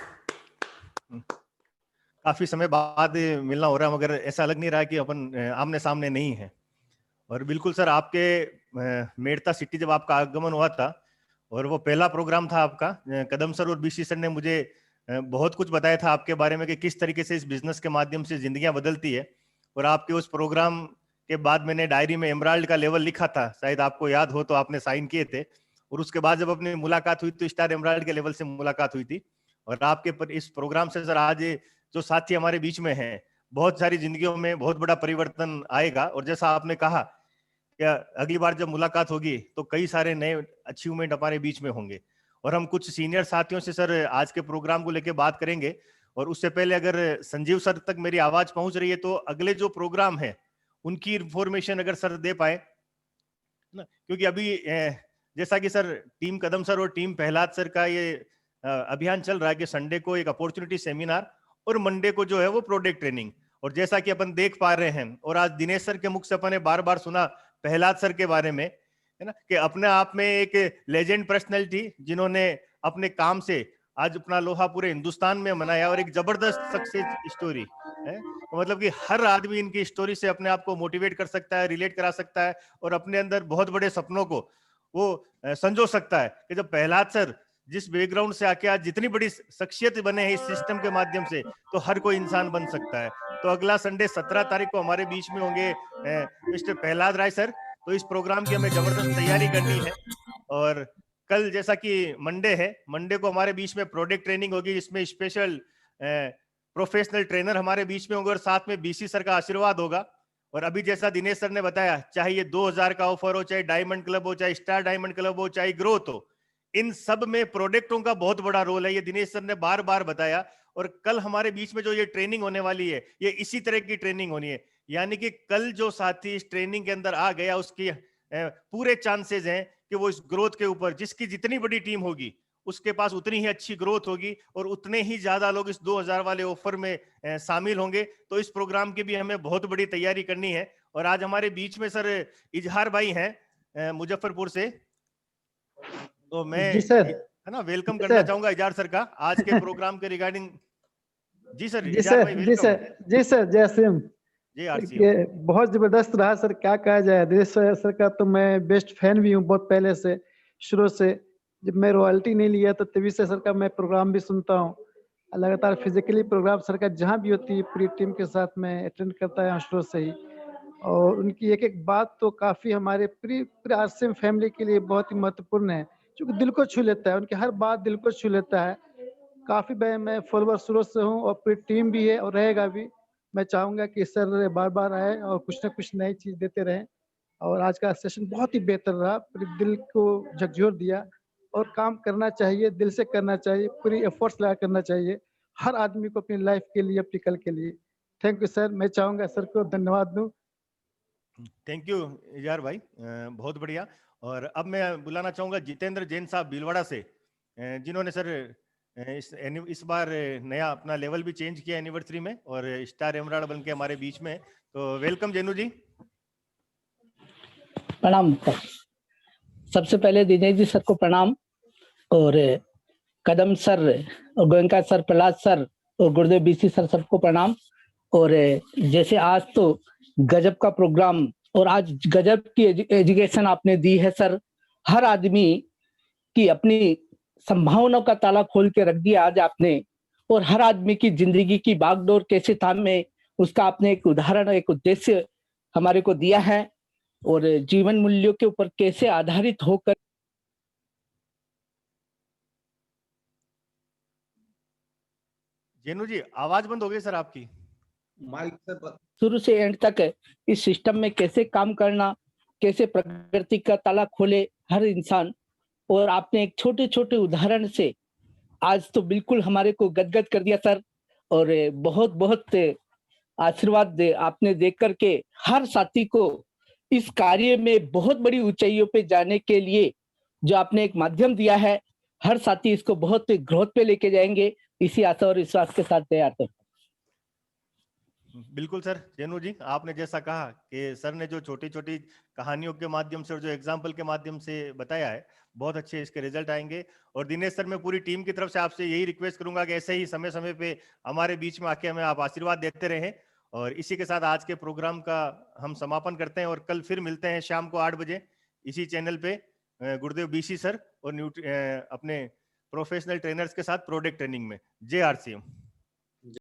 काफी समय बाद मिलना हो रहा है, मगर ऐसा लग नहीं रहा कि अपन आमने सामने नहीं है। और बिल्कुल सर, आपके मेड़ता सिटी जब आपका आगमन हुआ था, और वो पहला प्रोग्राम था आपका, कदम सर और बीसी सर ने मुझे बहुत कुछ बताया था आपके बारे में कि किस तरीके से इस बिजनेस के माध्यम से जिंदगियां बदलती है। और आपके उस प्रोग्राम के बाद मैंने डायरी में एमराल्ड का लेवल लिखा था, शायद आपको याद हो तो आपने साइन किए थे। और उसके बाद जब अपनी मुलाकात हुई तो स्टार एमराल्ड के लेवल से मुलाकात हुई थी। और आपके इस प्रोग्राम से सर आज जो साथी हमारे बीच में हैं, बहुत सारी जिंदगियों में बहुत बड़ा परिवर्तन आएगा। और जैसा आपने कहा कि अगली बार जब मुलाकात होगी तो कई सारे नए अचीवमेंट हमारे बीच में होंगे। और हम कुछ सीनियर साथियों से सर आज के प्रोग्राम को लेकर बात करेंगे। और उससे पहले अगर संजीव सर तक मेरी आवाज पहुंच रही है तो अगले जो प्रोग्राम है उनकी इंफॉर्मेशन अगर सर दे पाए ना, क्योंकि अभी जैसा कि सर टीम कदम सर और टीम प्रहलाद सर का ये अभियान चल रहा है कि संडे को एक अपॉर्चुनिटी सेमिनार और मंडे को जो है वो प्रोडक्ट ट्रेनिंग। और जैसा कि अपन देख पा रहे हैं और आज दिनेश सर के मुख से अपन ने बार बार सुना प्रहलाद सर के बारे में, है ना, कि अपने आप में एक लेजेंड पर्सनैलिटी जिन्होंने अपने काम से आज अपना लोहा पूरे हिंदुस्तान में मनाया और एक जबरदस्त सक्सेस स्टोरी है। तो मतलब कि हर आदमी इनकी स्टोरी से अपने आप को मोटिवेट कर सकता है, रिलेट करा सकता है और अपने अंदर बहुत बड़े सपनों को वो संजो सकता है। कि जब प्रहलाद सर जिस बैकग्राउंड से आके आज जितनी बड़ी शख्सियत बने हैं इस सिस्टम के माध्यम से, तो हर कोई इंसान बन सकता है। तो अगला संडे 17 तारीख को हमारे बीच में होंगे मिस्टर प्रहलाद राय सर। तो इस प्रोग्राम की हमें जबरदस्त तैयारी करनी है। और कल जैसा कि मंडे है, मंडे को हमारे बीच में प्रोडक्ट ट्रेनिंग होगी जिसमें स्पेशल प्रोफेशनल ट्रेनर हमारे बीच में होंगे और साथ में बीसी सर का आशीर्वाद होगा। और अभी जैसा दिनेश सर ने बताया, चाहे ये 2000 का ऑफर हो, चाहे डायमंड क्लब हो, चाहे स्टार डायमंड क्लब हो, चाहे ग्रोथ हो, इन सब में प्रोडक्टों का बहुत बड़ा रोल है। ये दिनेश सर ने बार बार बताया। और कल हमारे बीच में जो ये ट्रेनिंग होने वाली है ये इसी तरह की ट्रेनिंग होनी है। यानी कि कल जो साथी इस ट्रेनिंग के अंदर आ गया उसकी पूरे चांसेस हैं कि वो इस ग्रोथ के ऊपर, जिसकी जितनी बड़ी टीम होगी उसके पास उतनी ही अच्छी ग्रोथ होगी और उतने ही ज्यादा लोग इस 2000 वाले ऑफर में शामिल होंगे। तो इस प्रोग्राम की भी हमें बहुत बड़ी तैयारी करनी है। और आज हमारे बीच में सर इजहार भाई हैं मुजफ्फरपुर से, तो मैं है ना वेलकम करना चाहूंगा इजहार सर का आज के प्रोग्राम के रिगार्डिंग। जी सर, इजहार भाई वेलकम। जी सर, जय सिंह। जी आरसी। बहुत जबरदस्त रहा सर, क्या कहा जाए। दिनेश सर का तो मैं बेस्ट फैन भी हूँ बहुत पहले से, शुरू से। जब मैं रॉयल्टी नहीं लिया तो तभी से सर का मैं प्रोग्राम भी सुनता हूँ। लगातार फिजिकली प्रोग्राम सर का जहाँ भी होती है पूरी टीम के साथ मैं अटेंड करता है शुरू से ही। और उनकी एक एक बात तो काफी हमारे पूरे आरसीएम फैमिली के लिए बहुत ही महत्वपूर्ण है, क्योंकि दिल को छू लेता है। उनकी हर बात दिल को छू लेता है। काफी मैं फॉलोअर शुरू से हूँ और पूरी टीम भी है और रहेगा भी। मैं चाहूंगा कि सर बार बार आए और कुछ ना कुछ नई चीज देते रहें। और आज का सेशन बहुत ही बेहतर रहा, पूरे दिल को झकझोर दिया। और काम करना चाहिए, दिल से करना चाहिए, पूरी एफर्ट्स लगा करना चाहिए हर आदमी को अपनी लाइफ के लिए, अपनी कल के लिए। Thank you sir. मैं चाहूंगा सर को धन्यवाद दूं। थैंक यू इजहार भाई, बहुत बढ़िया। और अब मैं बुलाना चाहूंगा जितेंद्र जैन साहब भीलवाड़ा से, जिन्होंने सर इस बार नया अपना लेवल भी चेंज किया एनिवर्सरी में और स्टार एमराल्ड बन के हमारे बीच में। तो वेलकम जेनू जी। प्रणाम। सबसे पहले दिनेश जी सर को प्रणाम, और कदम सर और गोयनका सर, प्रहलाद सर और गुरुदेव बीसी सर सबको प्रणाम। और जैसे आज तो गजब का प्रोग्राम और आज गजब की एजुकेशन आपने दी है सर। हर आदमी की अपनी संभावनाओं का ताला खोल के रख दिया आज आपने। और हर आदमी की जिंदगी की बागडोर कैसे थामे उसका आपने एक उदाहरण, एक उद्देश्य हमारे को दिया है। और जीवन मूल्यों के ऊपर कैसे आधारित होकर जेनू जी आवाज बंद हो गई सर आपकी। माइक से शुरू से एंड तक इस सिस्टम में कैसे काम करना, कैसे प्रगति का ताला खोले हर इंसान। और आपने एक छोटे छोटे उदाहरण से आज तो बिल्कुल हमारे को गदगद कर दिया सर। और बहुत बहुत आशीर्वाद आपने दे करके हर साथी को इस कार्य में बहुत बड़ी ऊंचाइयों पे जाने के लिए जो आपने एक माध्यम दिया है, हर साथी इसको बहुत ग्रोथ पे लेके जाएंगे, इसी आशा और विश्वास के साथ तैयार थे। बिल्कुल सर, जेनू जी आपने जैसा कहा कि सर ने जो छोटी छोटी कहानियों के माध्यम से और जो एग्जाम्पल के माध्यम से बताया है, बहुत अच्छे इसके रिजल्ट आएंगे। और दिनेश सर, मैं पूरी टीम की तरफ से आपसे यही रिक्वेस्ट करूंगा कि ऐसे ही समय समय पे हमारे बीच में आके हमें आप आशीर्वाद देते रहें। और इसी के साथ आज के प्रोग्राम का हम समापन करते हैं और कल फिर मिलते हैं शाम को 8 बजे इसी चैनल पे गुरुदेव बीसी सर और अपने प्रोफेशनल ट्रेनर्स के साथ प्रोडक्ट ट्रेनिंग में। जय आरसीएम।